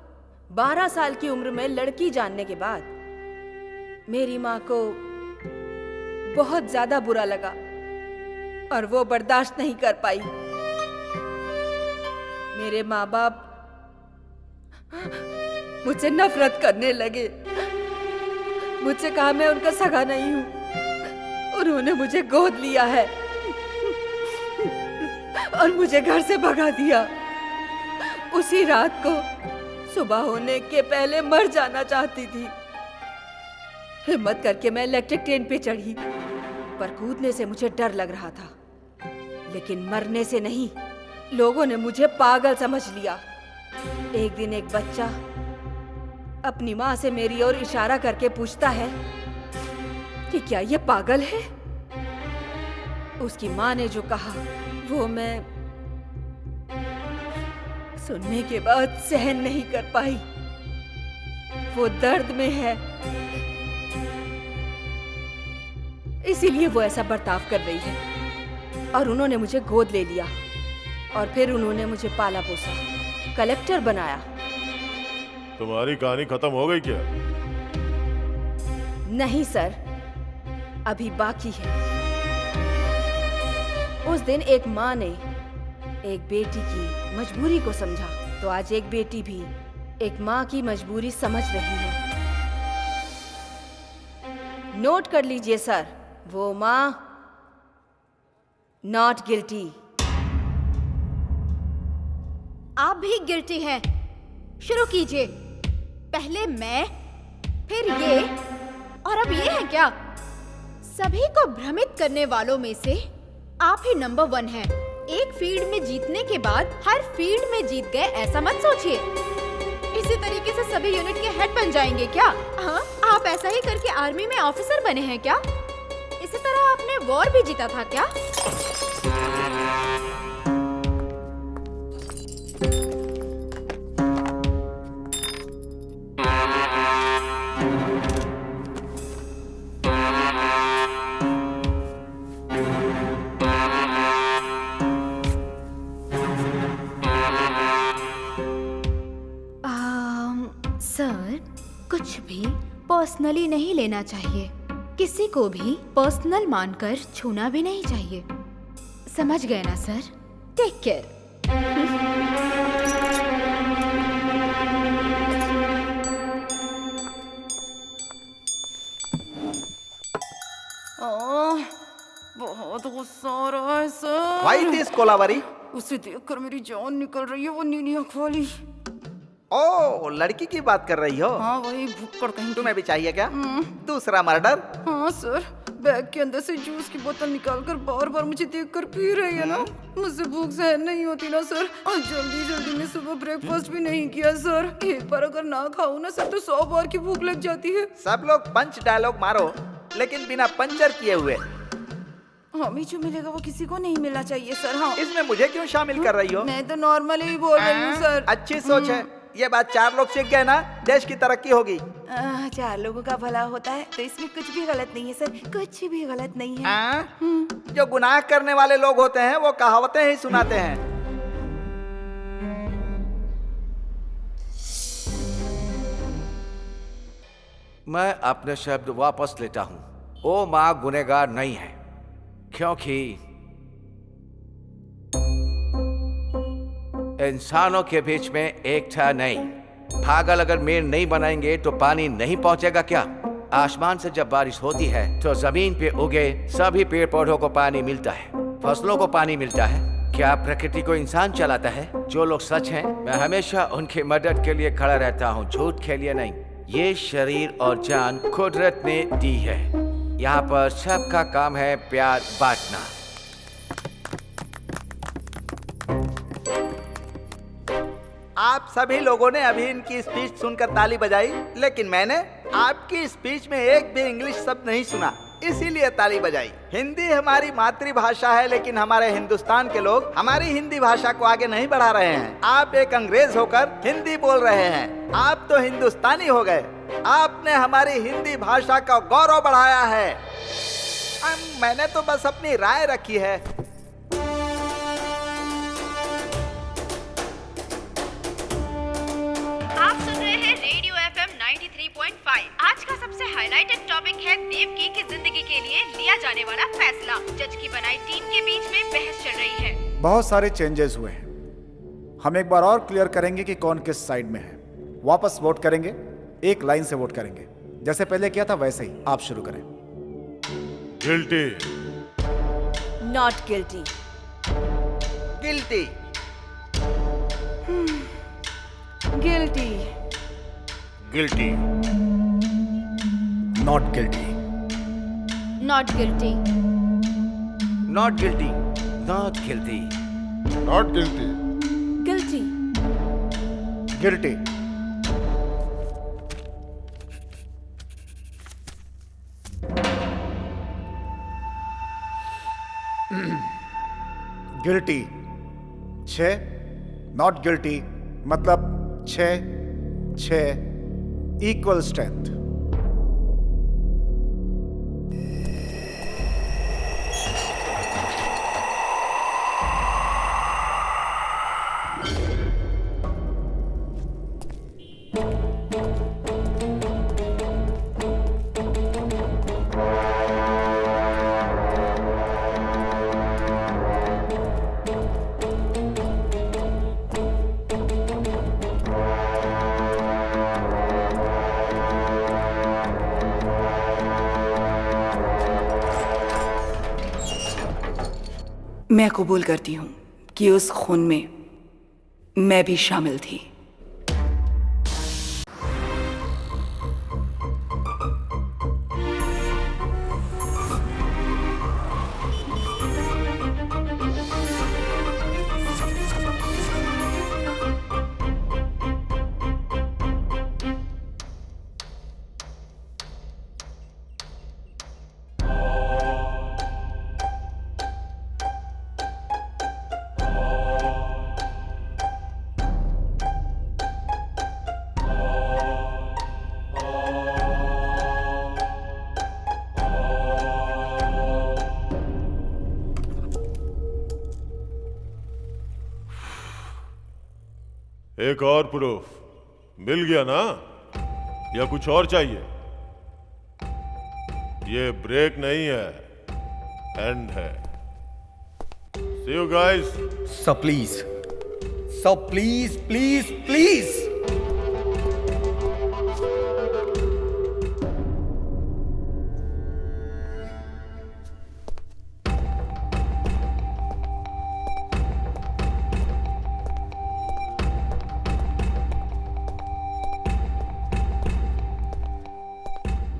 12 साल की उम्र में लड़की जानने के बाद मेरी माँ को बहुत ज्यादा बुरा लगा और वो बर्दाश्त नहीं कर पाई। मेरे माँ बाप मुझसे नफरत करने लगे। मुझसे कहा मैं उनका सगा नहीं हूँ। उन्होंने मुझे गोद लिया है और मुझे घर से भगा दिया। उसी रात को सुबह होने के पहले मर जाना चाहती थी। हिम्मत करके मैं इलेक्ट्रिक ट्रेन पे चढ़ी, पर कूदने से मुझे डर लग रहा था, लेकिन मरने से नहीं। लोगों ने मुझे पागल समझ लिया। एक दिन एक बच्चा अपनी माँ से मेरी ओर इशारा करके पूछता है कि क्या ये पागल है। उसकी माँ ने जो कहा वो मैं सुनने के बाद सहन नहीं कर पाई। वो दर्द में है, इसीलिए वो ऐसा बर्ताव कर रही है। और उन्होंने मुझे गोद ले लिया और फिर उन्होंने मुझे पाला पोसा, कलेक्टर बनाया। तुम्हारी कहानी खत्म हो गई क्या? नहीं सर, अभी बाकी है। उस दिन एक माँ ने एक बेटी की मजबूरी को समझा, तो आज एक बेटी भी एक माँ की मजबूरी समझ रही है। नोट कर लीजिए सर, वो माँ नॉट गिल्टी। आप भी गिल्टी हैं। शुरू कीजिए। पहले मैं, फिर ये, और अब ये है क्या? सभी को भ्रमित करने वालों में से आप ही नंबर 1 हैं। एक फील्ड में जीतने के बाद हर फील्ड में जीत गए, ऐसा मत सोचिए। इसी तरीके से सभी यूनिट के हेड बन जाएंगे क्या? हाँ, आप ऐसा ही करके आर्मी में ऑफिसर बने हैं क्या? इसी तरह आपने वॉर भी जीता था क्या? सर, कुछ भी पर्सनली नहीं लेना चाहिए। किसी को भी पर्सनल मानकर छूना भी नहीं चाहिए। समझ गए ना सर? Take care. बहुत गुस्सा आ रहा है सर। White is Kolaveri. उसे देखकर मेरी जान निकल रही है। वो नीली आंख वाली। ओ, लड़की की बात कर रही हो? हाँ, वही भुक्कड़ कहीं। तुम्हें भी चाहिए क्या दूसरा मर्डर? हाँ सर, बैग के अंदर से जूस की बोतल निकालकर बार बार मुझे देखकर पी रही है ना। मुझसे भूख सहन नहीं होती ना सर। और जल्दी जल्दी में सुबह ब्रेकफास्ट भी नहीं किया सर। एक बार अगर ना खाऊं ना सर तो 100 बार की भूख लग जाती है। सब लोग पंच डायलॉग मारो, लेकिन बिना पंचर किए हुए। हमें जो मिलेगा वो किसी को नहीं मिलना चाहिए सर। हाँ, इसमें मुझे क्यों शामिल कर रही हो? मैं तो नॉर्मली ही बोल रही हूँ सर। अच्छी सोच है। ये बात 4 लोग सीख गए ना, देश की तरक्की होगी। 4 लोगों का भला होता है तो इसमें कुछ भी गलत नहीं है सर, कुछ भी गलत नहीं है। जो गुनाह करने वाले लोग होते हैं वो कहावतें ही सुनाते हैं। मैं अपने शब्द वापस लेता हूं। ओ माँ गुनहगार नहीं है, क्योंकि इंसानों के बीच में एकता नहीं। पागल अगर मेड़ नहीं बनाएंगे तो पानी नहीं पहुंचेगा क्या? आसमान से जब बारिश होती है तो जमीन पे उगे सभी पेड़ पौधों को पानी मिलता है, फसलों को पानी मिलता है। क्या प्रकृति को इंसान चलाता है? जो लोग सच हैं, मैं हमेशा उनकी मदद के लिए खड़ा रहता हूँ, झूठ के लिए नहीं। ये शरीर और जान कुदरत ने दी है। यहाँ पर सबका काम है प्यार बांटना। आप सभी लोगों ने अभी इनकी स्पीच सुनकर ताली बजाई, लेकिन मैंने आपकी स्पीच में एक भी इंग्लिश शब्द नहीं सुना, इसीलिए ताली बजाई। हिंदी हमारी मातृभाषा है, लेकिन हमारे हिंदुस्तान के लोग हमारी हिंदी भाषा को आगे नहीं बढ़ा रहे हैं। आप एक अंग्रेज होकर हिंदी बोल रहे हैं, आप तो हिंदुस्तानी हो गए। आपने हमारी हिंदी भाषा का गौरव बढ़ाया है। मैंने तो बस अपनी राय रखी है। आप सुन रहे हैं रेडियो FM 93.5। आज का सबसे हाईलाइटेड टॉपिक है देवकी की जिंदगी के लिए लिया जाने वाला फैसला। जज की बनाई टीम के बीच में बहस चल रही है। बहुत सारे चेंजेस हुए हैं। हम एक बार और क्लियर करेंगे कि कौन किस साइड में है। वापस वोट करेंगे, एक लाइन से वोट करेंगे, जैसे पहले किया था वैसे ही। आप शुरू करें। Guilty, not guilty, guilty, guilty, guilty, not guilty, not guilty, not guilty, not guilty, not guilty, guilty, guilty, guilty 6, not guilty मतलब 6 इक्वल स्ट्रेंथ। मैं कबूल करती हूँ कि उस खून में मैं भी शामिल थी। एक और प्रूफ मिल गया ना, या कुछ और चाहिए? ये ब्रेक नहीं है, एंड है। See you guys. सब प्लीज, सब प्लीज प्लीज प्लीज।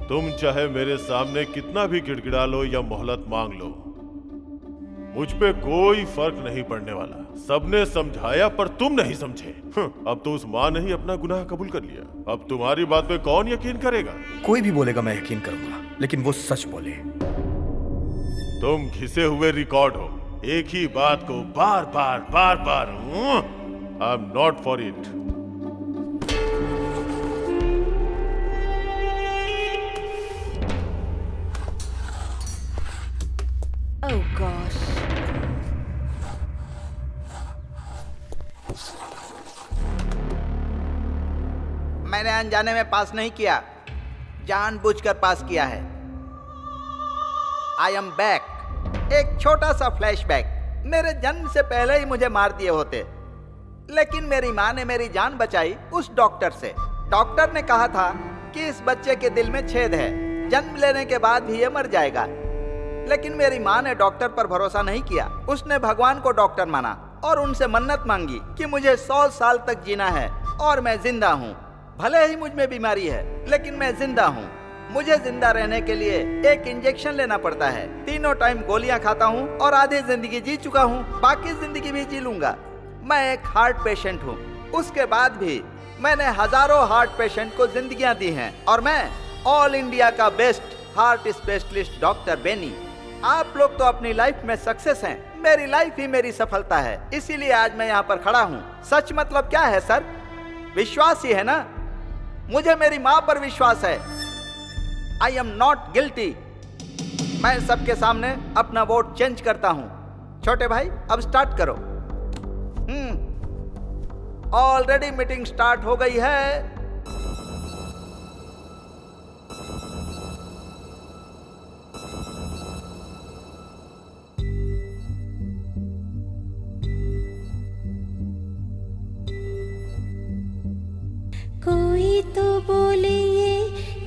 तुम चाहे मेरे सामने कितना भी गिड़गिड़ा लो या मोहलत मांग लो, मुझ पे कोई फर्क नहीं पड़ने वाला। सबने समझाया पर तुम नहीं समझे। अब तो उस माँ ने ही अपना गुनाह कबूल कर लिया। अब तुम्हारी बात पे कौन यकीन करेगा? कोई भी बोलेगा मैं यकीन करूंगा, लेकिन वो सच बोले। तुम घिसे हुए रिकॉर्ड हो, एक ही बात को बार बार I am not for it. Oh gosh. मैंने अनजाने में पास नहीं किया, जानबूझकर पास किया है। I am back. एक छोटा सा फ्लैशबैक। मेरे जन्म से पहले ही मुझे मार दिए होते, लेकिन मेरी माँ ने मेरी जान बचाई उस डॉक्टर से। डॉक्टर ने कहा था कि इस बच्चे के दिल में छेद है, जन्म लेने के बाद भी ये मर जाएगा। लेकिन मेरी माँ ने डॉक्टर पर भरोसा नहीं किया। उसने भगवान को डॉक्टर माना और उनसे मन्नत मांगी कि मुझे 100 साल तक जीना है और मैं जिंदा हूँ। भले ही मुझ में बीमारी है, लेकिन मैं जिंदा हूँ। मुझे जिंदा रहने के लिए एक इंजेक्शन लेना पड़ता है। 3 टाइम गोलियां खाता हूँ और आधी जिंदगी जी चुका हूँ, बाकी जिंदगी भी जी लूंगा। मैं एक हार्ट पेशेंट हूँ। उसके बाद भी मैंने हजारों हार्ट पेशेंट को जिंदगियां दी हैं और मैं ऑल इंडिया का best heart specialist doctor Benny. आप लोग तो अपनी लाइफ में सक्सेस हैं, मेरी लाइफ ही मेरी सफलता है, इसीलिए आज मैं यहाँ पर खड़ा हूँ। सच मतलब क्या है सर? विश्वास ही है ना। मुझे मेरी माँ पर विश्वास है। आई एम नॉट गिल्टी। मैं सबके सामने अपना वोट चेंज करता हूँ। छोटे भाई अब स्टार्ट करो। ऑलरेडी मीटिंग स्टार्ट हो गई है। कोई तो बोले ये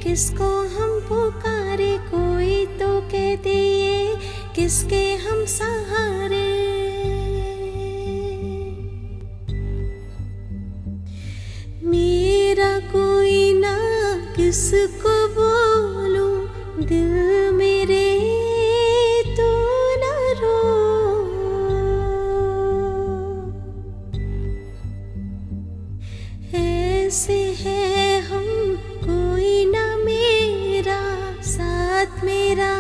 किसको हम पुकारे, कोई तो कहते ये किसके हम सहारे। मेरा कोई ना किसको बोलूं, दिल मेरे तू ना रो। ऐसे है हम कोई ना मेरा, साथ मेरा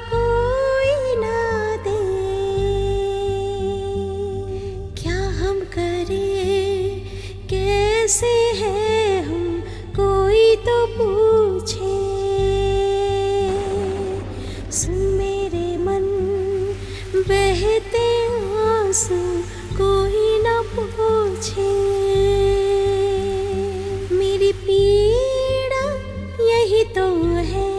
कोई ना दे। क्या हम करें, कैसे है हम, कोई तो पूछे। सुन मेरे मन बहते आंसू, कोई ना पूछे। मेरी पीड़ा यही तो है,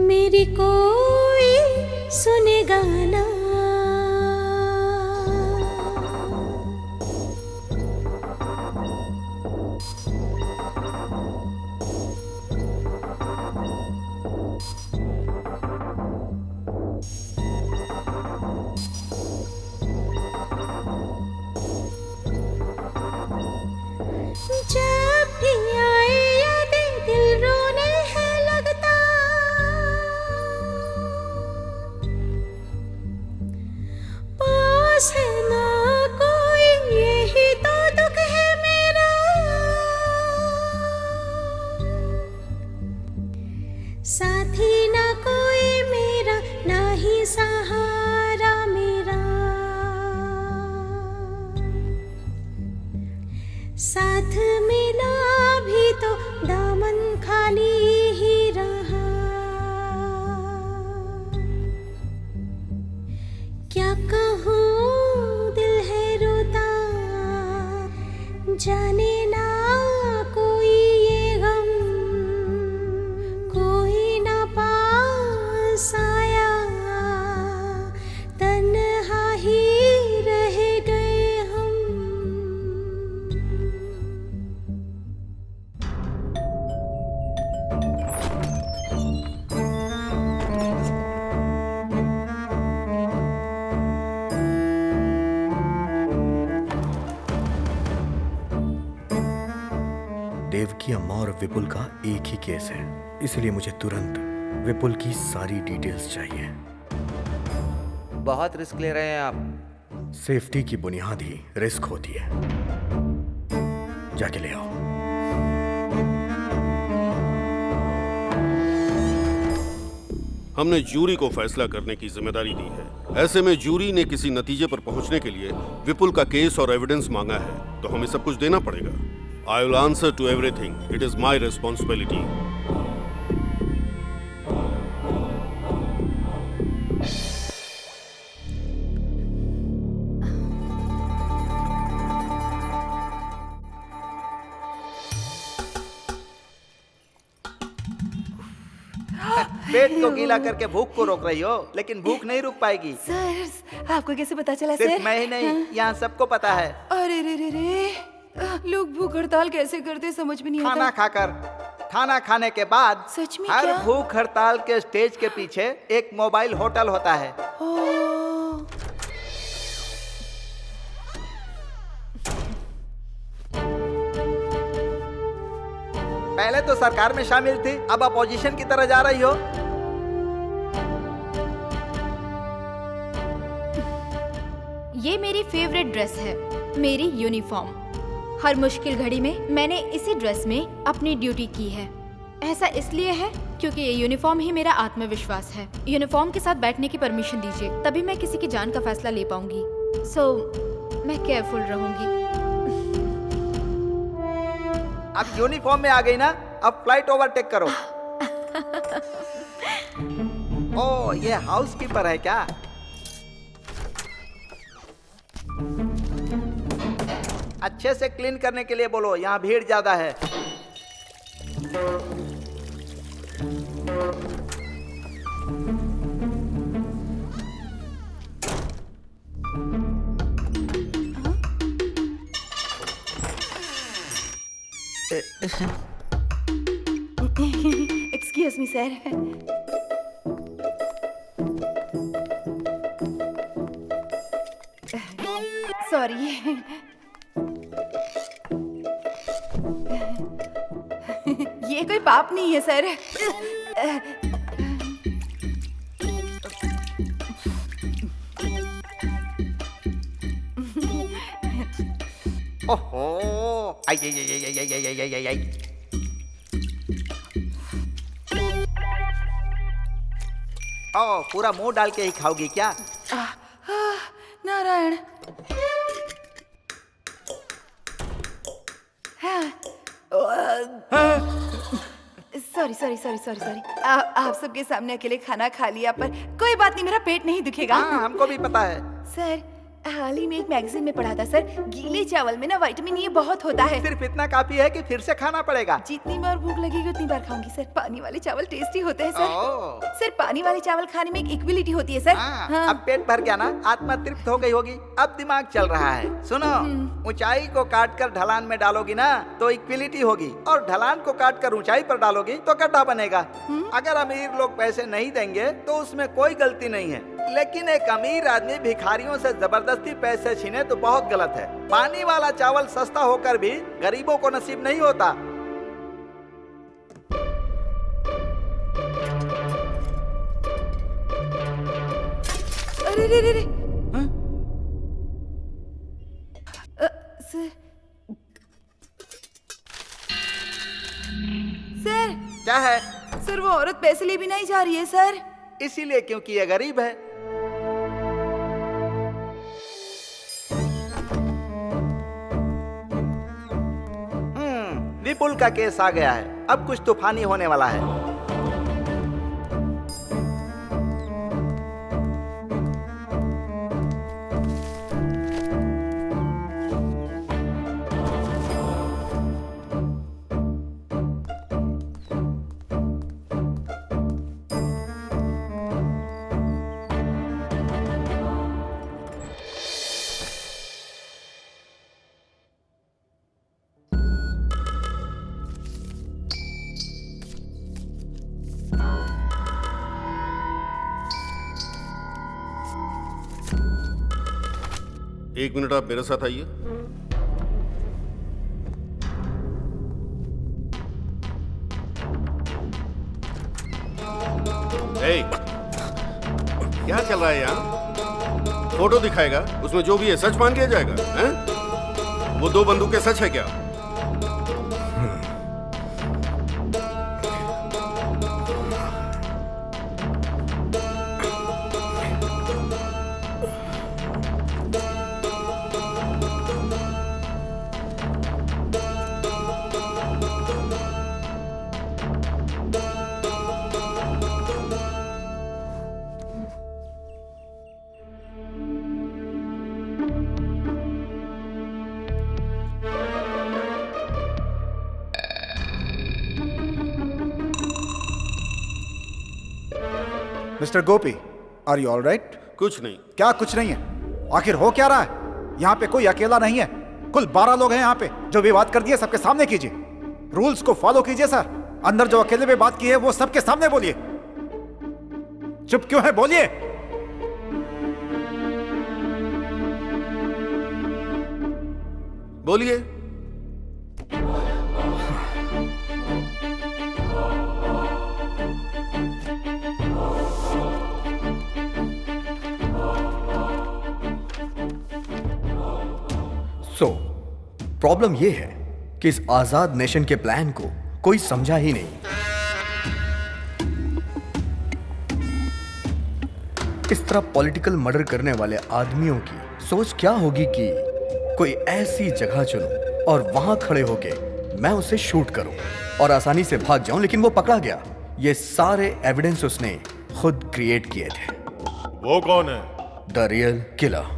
मेरी कोई सुनेगा ना। जब भी आए यादें दिल रोने है लगता, पास है ना कोई यही तो दुख है मेरा। साथी ना कोई मेरा, ना ही सहारा मेरा। साथ मिला भी तो दामन खाली ही रहा। क्या कहूँ दिल है रोता, जाने ना कोई ये गम, कोई ना पास आया, तन्हा ही रह गए हम। देवकी अम्मा और विपुल का एक ही केस है, इसलिए मुझे तुरंत विपुल की सारी डिटेल्स चाहिए। बहुत रिस्क ले रहे हैं आप। सेफ्टी की बुनियाद ही रिस्क होती है। जाके ले आओ। हमने जूरी को फैसला करने की जिम्मेदारी दी है। ऐसे में जूरी ने किसी नतीजे पर पहुंचने के लिए विपुल का केस और एविडेंस मांगा है, तो हमें सब कुछ देना पड़ेगा। I will answer to everything. It is my responsibility. पेट को गीला करके भूख को रोक रही हो, लेकिन भूख नहीं रुक पाएगी। सर, आपको कैसे पता चला सर? सिर्फ मैं ही नहीं, यहाँ सबको पता है। अरे रे रे रे, लोग भूख हड़ताल कैसे करते समझ में नहीं आता। खाना खाकर, खाना खाने के बाद सच में हर क्या? भूख हड़ताल के स्टेज के पीछे एक मोबाइल होटल होता है। पहले तो सरकार में शामिल थी, अब अपोजिशन की तरह जा रही हो। ये मेरी फेवरेट ड्रेस है, मेरी यूनिफॉर्म। हर मुश्किल घड़ी में मैंने इसी ड्रेस में अपनी ड्यूटी की है। ऐसा इसलिए है क्योंकि ये यूनिफॉर्म ही मेरा आत्मविश्वास है। यूनिफॉर्म के साथ बैठने की परमिशन दीजिए, तभी मैं किसी की जान का फैसला ले पाऊंगी। मैं केयरफुल रहूंगी। अब यूनिफॉर्म में आ गई ना, अब फ्लाइट ओवरटेक करो। ओ, ये हाउसकीपर है क्या? अच्छे से क्लीन करने के लिए बोलो, यहाँ भीड़ ज्यादा है। Excuse me sir. सॉरी। ये कोई पाप नहीं है सर। ओहो, आई आई आई आई आई आई आई आई आई। ओ, पूरा मुंह डाल के ही खाओगी क्या? Narayan. Sorry sorry sorry sorry sorry. आप सबके सामने अकेले खाना खा लिया, पर कोई बात नहीं, मेरा पेट नहीं दुखेगा। हाँ, हमको भी पता है। सर, हाल ही में एक मैगजीन में पढ़ा था सर, गीले चावल में ना विटामिन ए बहुत होता है। सिर्फ इतना काफी है कि फिर से खाना पड़ेगा। जितनी बार भूख लगेगी उतनी बार खाऊंगी सर। पानी वाले चावल टेस्टी होते हैं सर। सर, पानी वाले चावल खाने में एक इक्विलिटी होती है सर। हाँ। अब पेट भर गया ना, आत्मा तृप्त हो गई होगी, अब दिमाग चल रहा है। सुनो, ऊंचाई को काट कर ढलान में डालोगी ना तो इक्विलिटी होगी, और ढलान को काट कर ऊंचाई पर डालोगी तो गड्ढा बनेगा। अगर अमीर लोग पैसे नहीं देंगे तो उसमें कोई गलती नहीं है, लेकिन एक अमीर आदमी भिखारियों से जबरदस्ती पैसे छीने तो बहुत गलत है। पानी वाला चावल सस्ता होकर भी गरीबों को नसीब नहीं होता। अरे रे रे रे। सर, क्या है? सर, वो औरत पैसे लिए बिना ही जा रही है सर। इसीलिए क्योंकि ये गरीब है। विपुल का केस आ गया है, अब कुछ तूफानी होने वाला है। एक मिनट, आप मेरे साथ आइए। क्या चल रहा है यहाँ? फोटो दिखाएगा, उसमें जो भी है सच मान लिया जाएगा, हैं? वो 2 बंदूकें सच है क्या? Mister Gopi, are you all right? कुछ नहीं। क्या कुछ नहीं है? आखिर हो क्या रहा है? यहाँ पे कोई अकेला नहीं है, कुल 12 लोग हैं यहाँ पे। जो भी बात कर दी है सबके सामने कीजिए। रूल्स को फॉलो कीजिए सर। अंदर जो अकेले में बात की है वो सबके सामने बोलिए। चुप क्यों है, बोलिए। बोलिए। प्रॉब्लम यह है कि इस आजाद नेशन के प्लान को कोई समझा ही नहीं। इस तरह पॉलिटिकल मर्डर करने वाले आदमियों की सोच क्या होगी कि कोई ऐसी जगह चुनूं और वहां खड़े होके मैं उसे शूट करूं और आसानी से भाग जाऊं, लेकिन वो पकड़ा गया। ये सारे एविडेंस उसने खुद क्रिएट किए थे। वो कौन है? The real killer.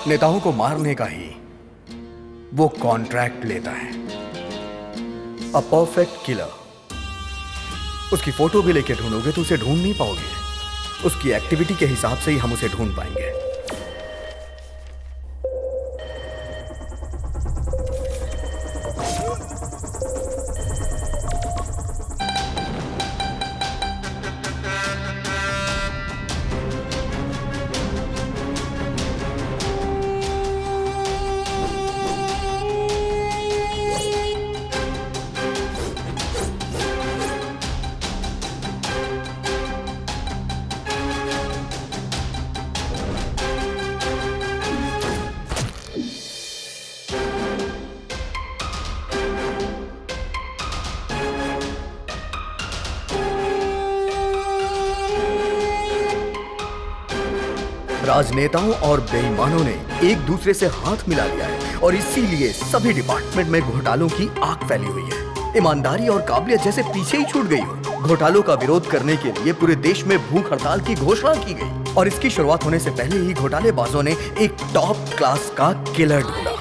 नेताओं को मारने का ही वो कॉन्ट्रैक्ट लेता है। A perfect killer. उसकी फोटो भी लेके ढूंढोगे तो उसे ढूंढ नहीं पाओगे। उसकी एक्टिविटी के हिसाब से ही हम उसे ढूंढ पाएंगे। राजनेताओं और बेईमानों ने एक दूसरे से हाथ मिला लिया है और इसीलिए सभी डिपार्टमेंट में घोटालों की आग फैली हुई है। ईमानदारी और काबिलियत जैसे पीछे ही छूट गई हो। घोटालों का विरोध करने के लिए पूरे देश में भूख हड़ताल की घोषणा की गई और इसकी शुरुआत होने से पहले ही घोटालेबाजों ने एक टॉप क्लास का किलर ढूंढा।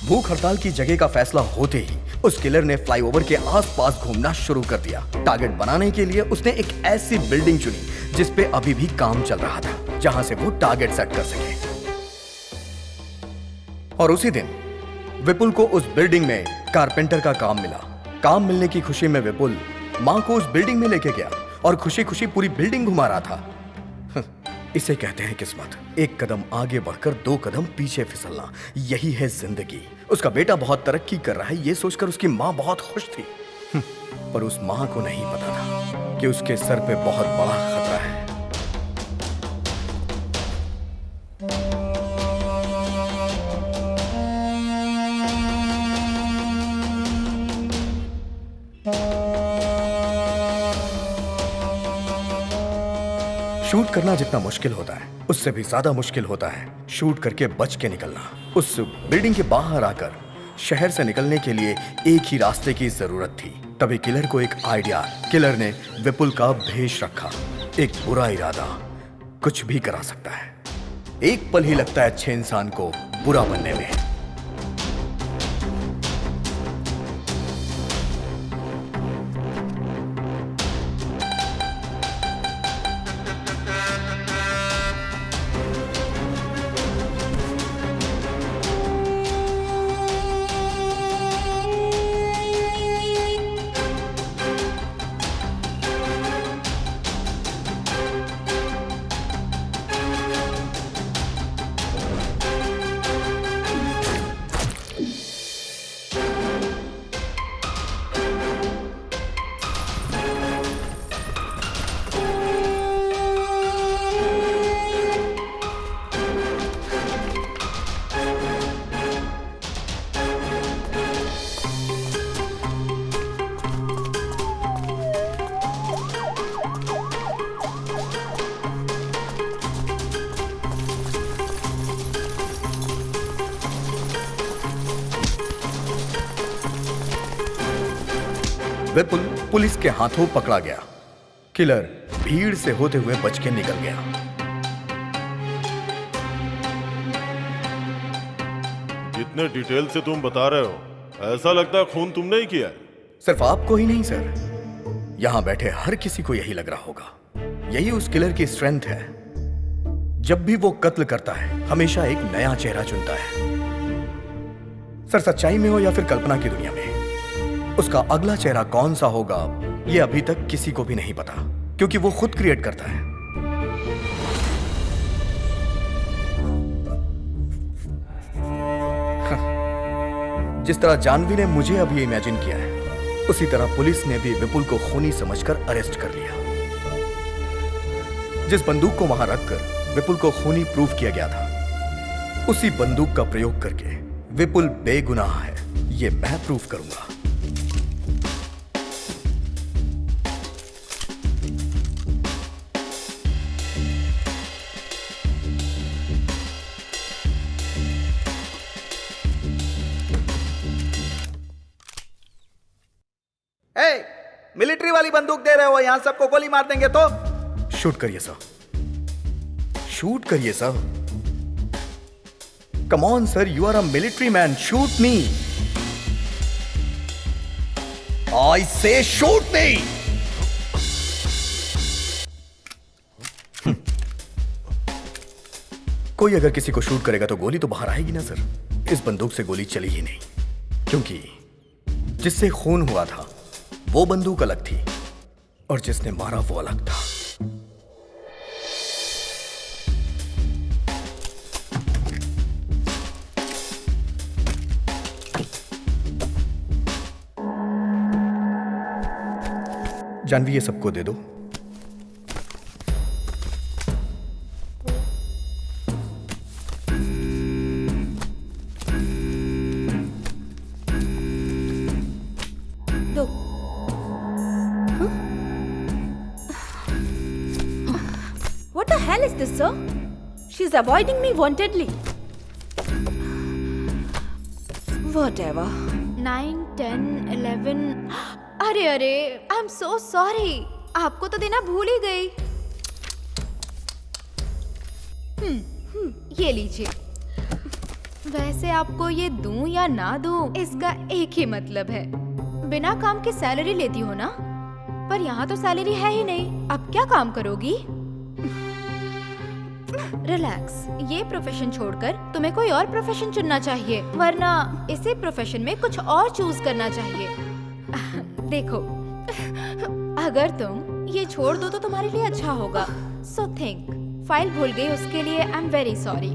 भूख हड़ताल की जगह का फैसला होते ही उस किलर ने फ्लाईओवर के आसपास घूमना शुरू कर दिया। टारगेट बनाने के लिए उसने एक ऐसी बिल्डिंग चुनी जिस पे अभी भी काम चल रहा था, जहां से वो टारगेट सेट कर सके। और उसी दिन विपुल को उस बिल्डिंग में कारपेंटर का काम मिला। काम मिलने की खुशी में विपुल मां को उस बिल्डिंग में लेके गया और खुशी खुशी पूरी बिल्डिंग घुमा रहा था। इसे कहते हैं किस्मत। एक कदम आगे बढ़कर 2 कदम पीछे फिसलना, यही है जिंदगी। उसका बेटा बहुत तरक्की कर रहा है, ये सोचकर उसकी मां बहुत खुश थी। पर उस मां को नहीं पता था कि उसके सर पे बहुत बड़ा खतरा है। शूट करना जितना मुश्किल होता है, उससे भी ज्यादा मुश्किल होता है शूट करके बच के निकलना। उस बिल्डिंग के बाहर आकर शहर से निकलने के लिए एक ही रास्ते की जरूरत थी। तभी किलर को एक आइडिया। किलर ने विपुल का भेष रखा। एक बुरा इरादा कुछ भी करा सकता है। एक पल ही लगता है अच्छे इंसान को बुरा बनने में। विपुल पुलिस के हाथों पकड़ा गया। किलर भीड़ से होते हुए बच के निकल गया। जितने डिटेल से तुम बता रहे हो, ऐसा लगता है खून तुमने ही किया है। सिर्फ आपको ही नहीं सर, यहां बैठे हर किसी को यही लग रहा होगा। यही उस किलर की स्ट्रेंथ है। जब भी वो कत्ल करता है, हमेशा एक नया चेहरा चुनता है। सर, सच्चाई में हो या फिर कल्पना की दुनिया में, उसका अगला चेहरा कौन सा होगा ये अभी तक किसी को भी नहीं पता, क्योंकि वो खुद क्रिएट करता है। जिस तरह जानवी ने मुझे अभी इमेजिन किया है, उसी तरह पुलिस ने भी विपुल को खूनी समझकर अरेस्ट कर लिया। जिस बंदूक को वहां रखकर विपुल को खूनी प्रूव किया गया था, उसी बंदूक का प्रयोग करके विपुल बेगुनाह है, ये मैं प्रूव करूंगा। मिलिट्री वाली बंदूक दे रहे हो, यहां सबको गोली मार देंगे तो। शूट करिए सर, शूट करिए sir. Come on sir, you are a military man, shoot me. I say shoot मी। कोई अगर किसी को शूट करेगा तो गोली तो बाहर आएगी ना सर। इस बंदूक से गोली चली ही नहीं, क्योंकि जिससे खून हुआ था वो बंदूक अलग थी और जिसने मारा वो अलग था। जानवी, ये सबको दे दो। What the hell is this, sir? She's avoiding me wantedly. Whatever. 9, 10, 11। अरे अरे, आई एम सो सॉरी, आपको तो देना भूल ही गई। ये लीजिए। वैसे आपको ये दूं या ना दूं, इसका एक ही मतलब है, बिना काम के सैलरी लेती हो ना। पर यहाँ तो सैलरी है ही नहीं, अब क्या काम करोगी? रिलैक्स, ये प्रोफेशन छोड़कर तुम्हें कोई और प्रोफेशन चुनना चाहिए, वरना इसी प्रोफेशन में कुछ और चूज करना चाहिए। देखो, अगर तुम ये छोड़ दो तो तुम्हारे लिए अच्छा होगा। So think. फाइल भूल गई, उसके लिए I am very sorry.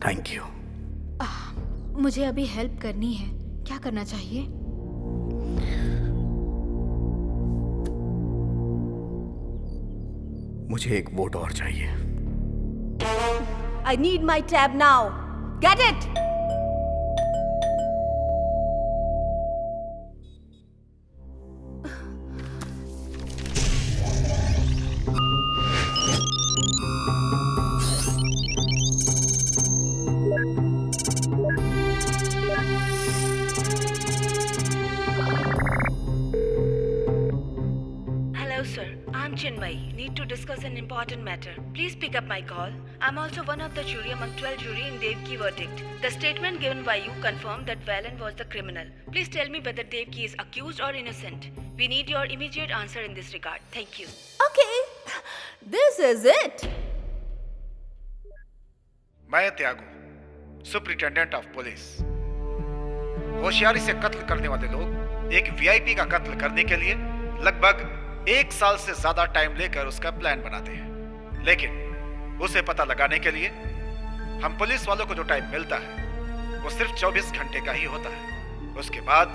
Thank you. मुझे अभी हेल्प करनी है, क्या करना चाहिए? मुझे एक वोट और चाहिए। I need my tab now. Get it? Hello, sir. I'm Chinmay. Need to discuss an important matter. Please pick up my call. I'm also one of the jury among 12 jury in Devki verdict. The statement given by you confirmed that Valen was the criminal. Please tell me whether Devki is accused or innocent. We need your immediate answer in this regard. Thank you. Okay. This is it. मैं त्यागू, superintendent of police. होशियारी से कत्ल करने वाले लोग एक VIP का कत्ल करने के लिए लगभग 1 साल से ज्यादा टाइम लेकर उसका प्लान बनाते हैं, लेकिन उसे पता लगाने के लिए हम पुलिस वालों को जो टाइम मिलता है वो सिर्फ 24 घंटे का ही होता है। उसके बाद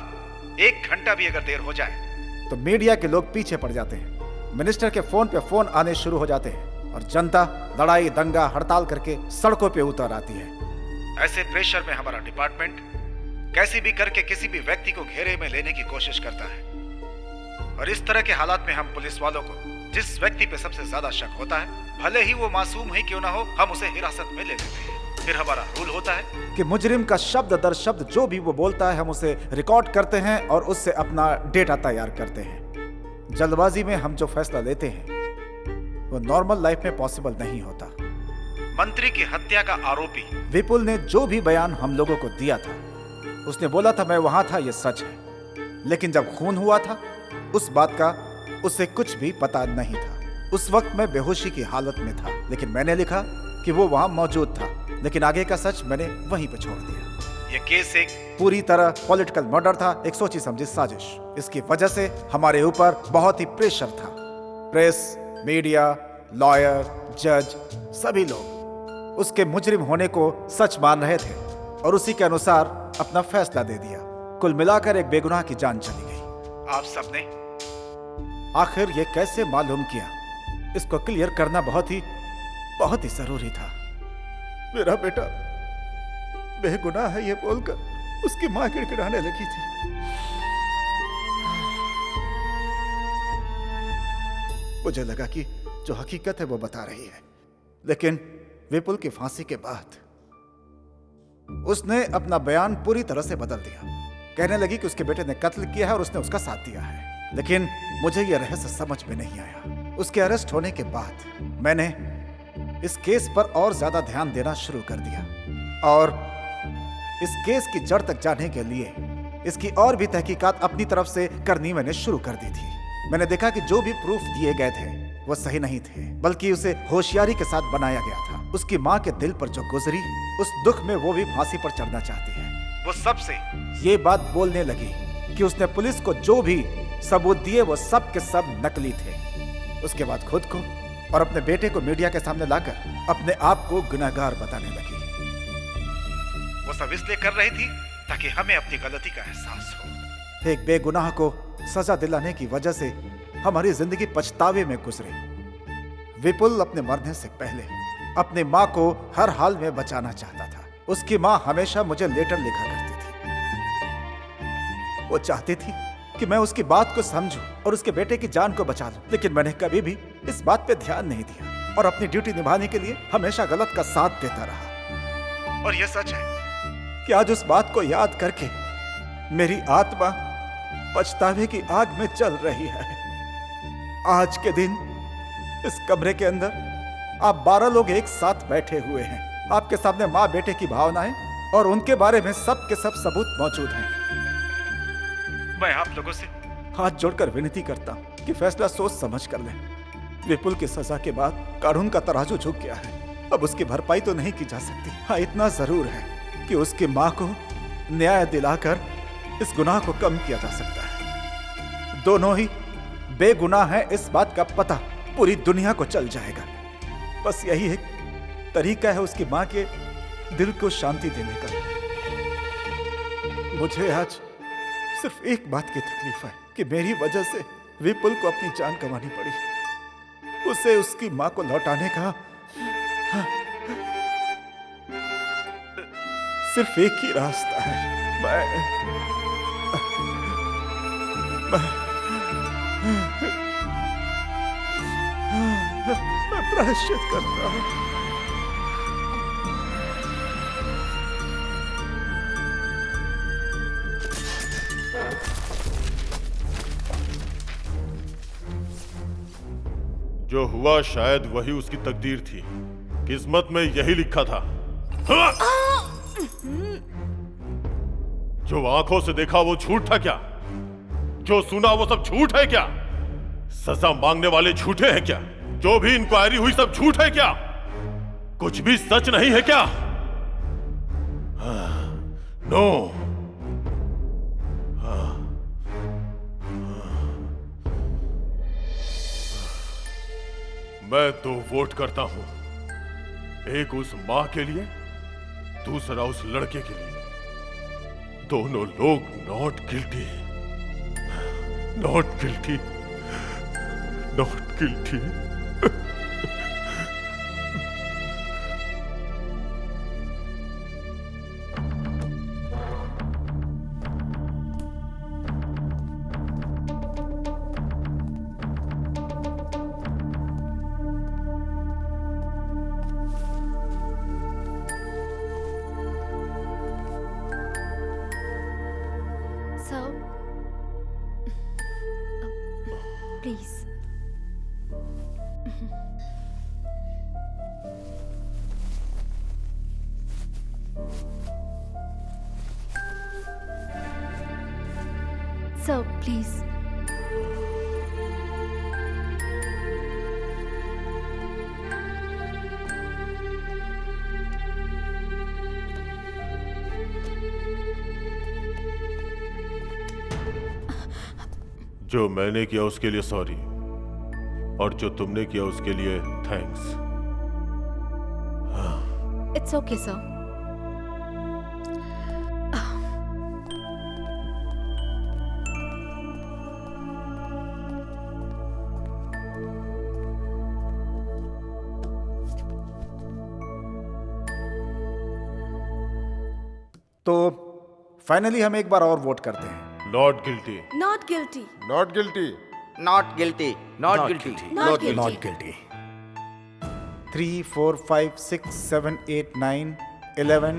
1 घंटा भी अगर देर हो जाए तो मीडिया के लोग पीछे पड़ जाते हैं, मिनिस्टर के फोन पे फोन आने शुरू हो जाते हैं और जनता लड़ाई दंगा हड़ताल करके सड़कों पे उतर आती है। ऐसे प्रेशर में हमारा डिपार्टमेंट कैसी भी करके किसी भी व्यक्ति को घेरे में लेने की कोशिश करता है, और इस तरह के हालात में हम पुलिस वालों को जिस व्यक्ति पे सबसे ज्यादा शक होता है, भले ही वो मासूम ही क्यों ना हो, हम उसे हिरासत में ले लेते हैं। फिर हमारा रूल होता है कि मुजरिम का शब्द दर शब्द जो भी वो बोलता है हम उसे रिकॉर्ड करते हैं और उससे अपना डेटा तैयार करते हैं। जल्दबाजी में हम जो फैसला लेते हैं वो नॉर्मल लाइफ में पॉसिबल नहीं होता। मंत्री की हत्या का आरोपी विपुल ने जो भी बयान हम लोगों को दिया था, उसने बोला था मैं वहां था, ये सच है, लेकिन जब खून हुआ था उस बात का उसे कुछ भी पता नहीं था। उस वक्त मैं बेहोशी की हालत में था, लेकिन मैंने लिखा कि वो वहां मौजूद था, लेकिन आगे का सच मैंने वहीं पे छोड़ दिया। ये केस एक पूरी तरह पॉलिटिकल मर्डर था, एक सोची समझी साजिश। इसकी वजह से हमारे ऊपर बहुत ही प्रेशर था। प्रेस, मीडिया, लॉयर, जज, सभी लोग उसके मुजरिम होने को सच मान रहे थे और उसी के अनुसार अपना फैसला दे दिया। कुल मिलाकर एक बेगुनाह की जान चली गई। आप सबने आखिर ये कैसे मालूम किया, इसको क्लियर करना बहुत ही जरूरी था। मेरा बेटा बेगुनाह है ये बोलकर उसकी मां गिड़गिड़ाने लगी थी। मुझे लगा कि जो हकीकत है वो बता रही है, लेकिन विपुल की फांसी के बाद उसने अपना बयान पूरी तरह से बदल दिया। कहने लगी कि उसके बेटे ने कत्ल किया है और उसने उसका साथ दिया है, लेकिन मुझे यह रहस्य समझ में नहीं आया। उसके अरेस्ट होने के बाद मैंने इस केस पर और ज्यादा ध्यान देना शुरू कर दिया और इस केस की जड़ तक जाने के लिए इसकी और भी तहकीकात अपनी तरफ से करनी मैंने शुरू कर दी थी। मैंने देखा कि जो भी प्रूफ दिए गए थे वो सही नहीं थे, बल्कि उसे होशियारी के साथ बनाया गया था। उसकी माँ के दिल पर जो गुजरी, उस दुख में वो भी फांसी पर चढ़ना चाहती है। वो सबसे ये बात बोलने लगी कि उसने पुलिस को जो भी सबूत दिए वो सब के सब नकली थे। उसके बाद खुद को और अपने बेटे को मीडिया के सामने लाकर अपने आप को गुनहगार बताने लगी। वो सब इसलिए कर रही थी ताकि हमें अपनी गलती का एहसास हो। एक बेगुनाह को सजा दिलाने की वजह से हमारी जिंदगी पछतावे में गुजरी। विपुल अपने मरने से पहले अपने माँ को हर हाल में बचाना चाहता था, उसकी माँ हमेशा मुझे लेटर लिखा करती थी। वो चाहती थी कि मैं उसकी बात को समझूं और उसके बेटे की जान को बचा लूं, लेकिन मैंने कभी भी इस बात पे ध्यान नहीं दिया और अपनी ड्यूटी निभाने के लिए हमेशा गलत का साथ देता रहा। और यह सच है कि आज उस बात को याद करके मेरी आत्मा पछतावे की आग में जल रही है। आज के दिन इस कमरे के अंदर आप 12 लोग एक साथ बैठे हुए हैं। आपके सामने माँ बेटे की भावनाएं और उनके बारे में सब के सब सबूत मौजूद हैं। मैं आप लोगों से हाथ जोड़कर विनती करता हूं कि फैसला सोच समझ कर लें। विपुल की सजा के बाद कानून का तराजू झुक गया है। अब उसकी भरपाई तो नहीं की जा सकती। हाँ, इतना जरूर है कि उसकी माँ को न्याय दिलाकर इस गुनाह को कम किया जा सकता है। दोनों ही बेगुनाह हैं, इस बात का पता पूरी दुनिया को चल जाएगा। बस यही एक तरीका है उसकी माँ के दिल को शांति देने का। मुझे आज सिर्फ एक बात की तकलीफ है कि मेरी वजह से विपुल को अपनी जान गंवानी पड़ी। उसे उसकी माँ को लौटाने का सिर्फ एक ही रास्ता है। मैं प्रायश्चित करता हूं। जो हुआ शायद वही उसकी तकदीर थी। किस्मत में यही लिखा था। जो आंखों से देखा वो झूठ था क्या? जो सुना वो सब झूठ है क्या? सजा मांगने वाले झूठे हैं क्या? जो भी इंक्वायरी हुई सब झूठ है क्या? कुछ भी सच नहीं है क्या? नो। मैं 2 वोट करता हूं, एक उस मां के लिए, दूसरा उस लड़के के लिए। दोनों लोग not guilty, not guilty, not guilty. Please. Sir, please. जो मैंने किया उसके लिए सॉरी, और जो तुमने किया उसके लिए थैंक्स। It's okay, sir. तो फाइनली हम एक बार और वोट करते हैं। Not guilty, not guilty, not guilty, not guilty, not guilty, not guilty. 3, 4, 5, 6, 7, 8, 9, 11।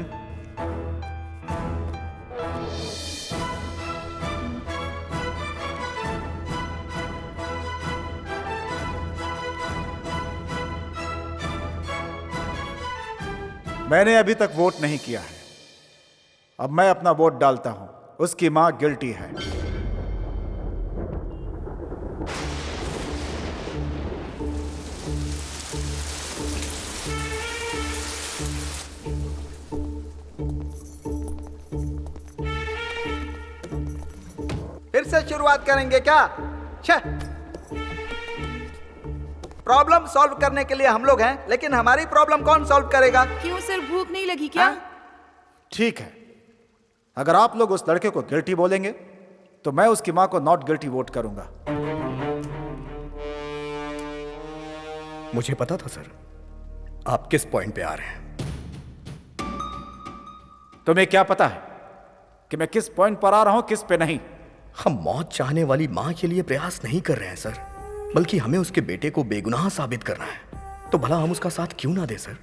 मैंने अभी तक वोट नहीं किया है। अब मैं अपना वोट डालता हूं। उसकी मां गिल्टी है। फिर से शुरुआत करेंगे क्या? प्रॉब्लम सॉल्व करने के लिए हम लोग हैं, लेकिन हमारी प्रॉब्लम कौन सॉल्व करेगा? क्यों सर, भूख नहीं लगी क्या? ठीक है, अगर आप लोग उस लड़के को गिल्टी बोलेंगे तो मैं उसकी मां को नॉट गिल्टी वोट करूंगा। मुझे पता था सर आप किस पॉइंट पे आ रहे हैं। तुम्हें क्या पता है कि मैं किस पॉइंट पर आ रहा हूं, किस पे नहीं? हम मौत चाहने वाली मां के लिए प्रयास नहीं कर रहे हैं सर, बल्कि हमें उसके बेटे को बेगुनाह साबित करना है। तो भला हम उसका साथ क्यों ना दे सर?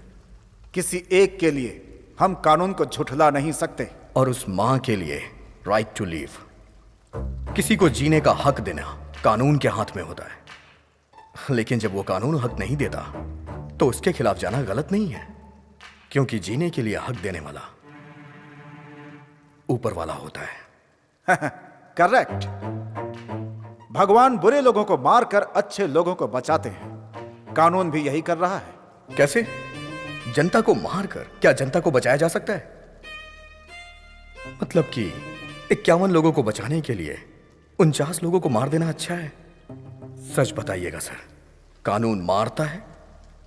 किसी एक के लिए हम कानून को झुठला नहीं सकते। और उस मां के लिए राइट टू लीव, किसी को जीने का हक देना कानून के हाथ में होता है। लेकिन जब वो कानून हक नहीं देता तो उसके खिलाफ जाना गलत नहीं है, क्योंकि जीने के लिए हक देने वाला ऊपर वाला होता है। करेक्ट। भगवान बुरे लोगों को मारकर अच्छे लोगों को बचाते हैं। कानून भी यही कर रहा है। कैसे? जनता को मारकर क्या जनता को बचाया जा सकता है? मतलब कि 51 लोगों को बचाने के लिए 49 लोगों को मार देना अच्छा है? सच बताइएगा सर, कानून मारता है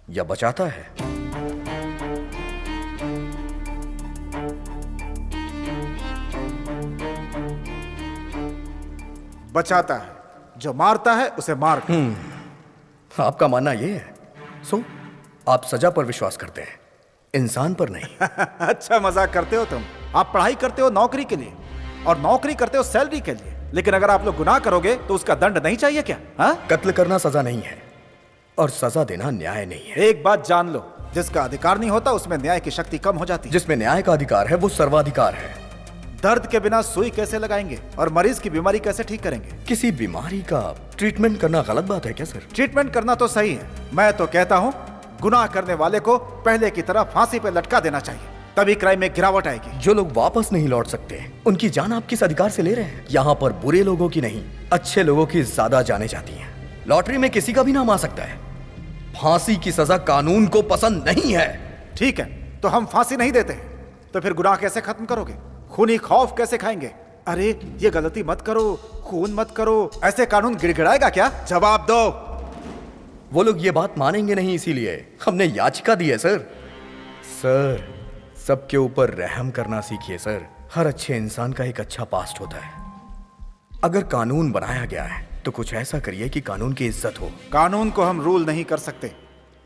या बचाता है? बचाता है। जो मारता है उसे मार। आपका मानना यह है? सो आप सजा पर विश्वास करते हैं, इंसान पर नहीं। अच्छा मजाक करते हो तुम। आप पढ़ाई करते हो नौकरी के लिए, और नौकरी करते हो सैलरी के लिए, लेकिन अगर आप लोग गुनाह करोगे तो उसका दंड नहीं चाहिए क्या? कत्ल करना सजा नहीं है और सजा देना न्याय नहीं है। एक बात जान लो, जिसका अधिकार नहीं होता उसमें न्याय की शक्ति कम हो जाती है। जिसमें न्याय का अधिकार है वो सर्वाधिकार है। दर्द के बिना सुई कैसे लगाएंगे और मरीज की बीमारी कैसे ठीक करेंगे? किसी बीमारी का ट्रीटमेंट करना गलत बात है क्या सर? ट्रीटमेंट करना तो सही है। मैं तो कहता हूँ गुनाह करने वाले को पहले की तरह फांसी पे लटका देना चाहिए, तभी क्राइम में गिरावट आएगी। जो लोग वापस नहीं लौट सकते, उनकी जान आप किस अधिकार से ले रहे हैं? यहाँ पर बुरे लोगों की नहीं, अच्छे लोगों की ज्यादा जाने जाती हैं। लॉटरी में किसी का भी नाम आ सकता है। फांसी की सजा कानून को पसंद नहीं है। ठीक है, तो हम फांसी नहीं देते, तो फिर गुनाह कैसे खत्म करोगे? खूनी खौफ कैसे खाएंगे? अरे ये गलती मत करो, खून मत करो, ऐसे कानून गिड़गिड़ाएगा क्या? जवाब दो। वो लोग ये बात मानेंगे नहीं, इसीलिए हमने याचिका दी है सर। सर, सबके ऊपर रहम करना सीखिए सर। हर अच्छे इंसान का एक अच्छा पास्ट होता है। अगर कानून बनाया गया है तो कुछ ऐसा करिए कि कानून की इज्जत हो। कानून को हम रूल नहीं कर सकते,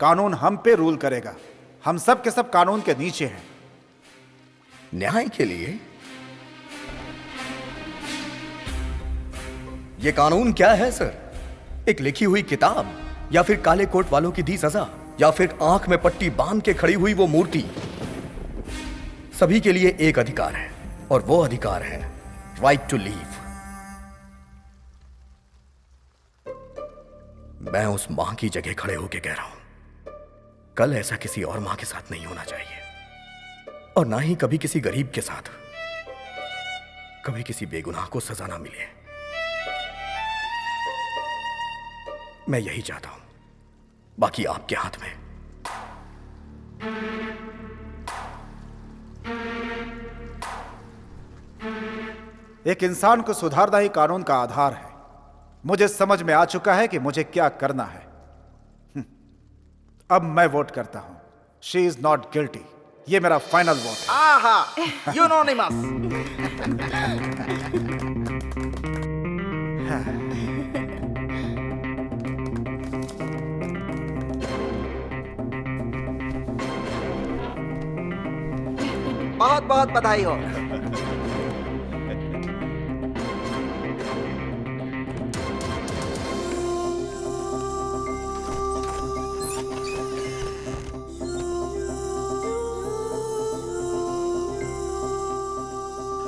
कानून हम पे रूल करेगा। हम सब के सब कानून के नीचे हैं। न्याय के लिए ये कानून क्या है सर? एक लिखी हुई किताब, या फिर काले कोट वालों की दी सजा, या फिर आंख में पट्टी बांध के खड़ी हुई वो मूर्ति? सभी के लिए एक अधिकार है, और वो अधिकार है राइट टू लीव। मैं उस मां की जगह खड़े होकर कह रहा हूं, कल ऐसा किसी और मां के साथ नहीं होना चाहिए, और ना ही कभी किसी गरीब के साथ। कभी किसी बेगुनाह को सजा ना मिले। मैं यही चाहता हूं, बाकी आपके हाथ में। एक इंसान को सुधारना ही कानून का आधार है। मुझे समझ में आ चुका है कि मुझे क्या करना है। अब मैं वोट करता हूं, शी इज नॉट गिल्टी। ये मेरा फाइनल वोट है। आहा, यूनोनिमस। बहुत बहुत बधाई हो।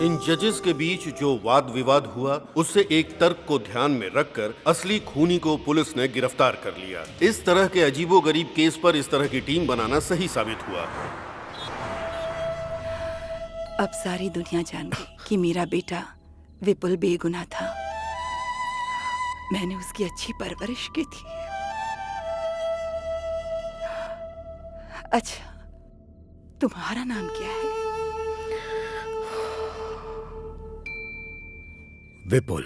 इन जजेस के बीच जो वाद विवाद हुआ, उससे एक तर्क को ध्यान में रखकर असली खूनी को पुलिस ने गिरफ्तार कर लिया। इस तरह के अजीबोगरीब केस पर इस तरह की टीम बनाना सही साबित हुआ। अब सारी दुनिया जान गई कि मेरा बेटा विपुल बेगुनाह था। मैंने उसकी अच्छी परवरिश की थी। अच्छा, तुम्हारा नाम क्या है? विपुल।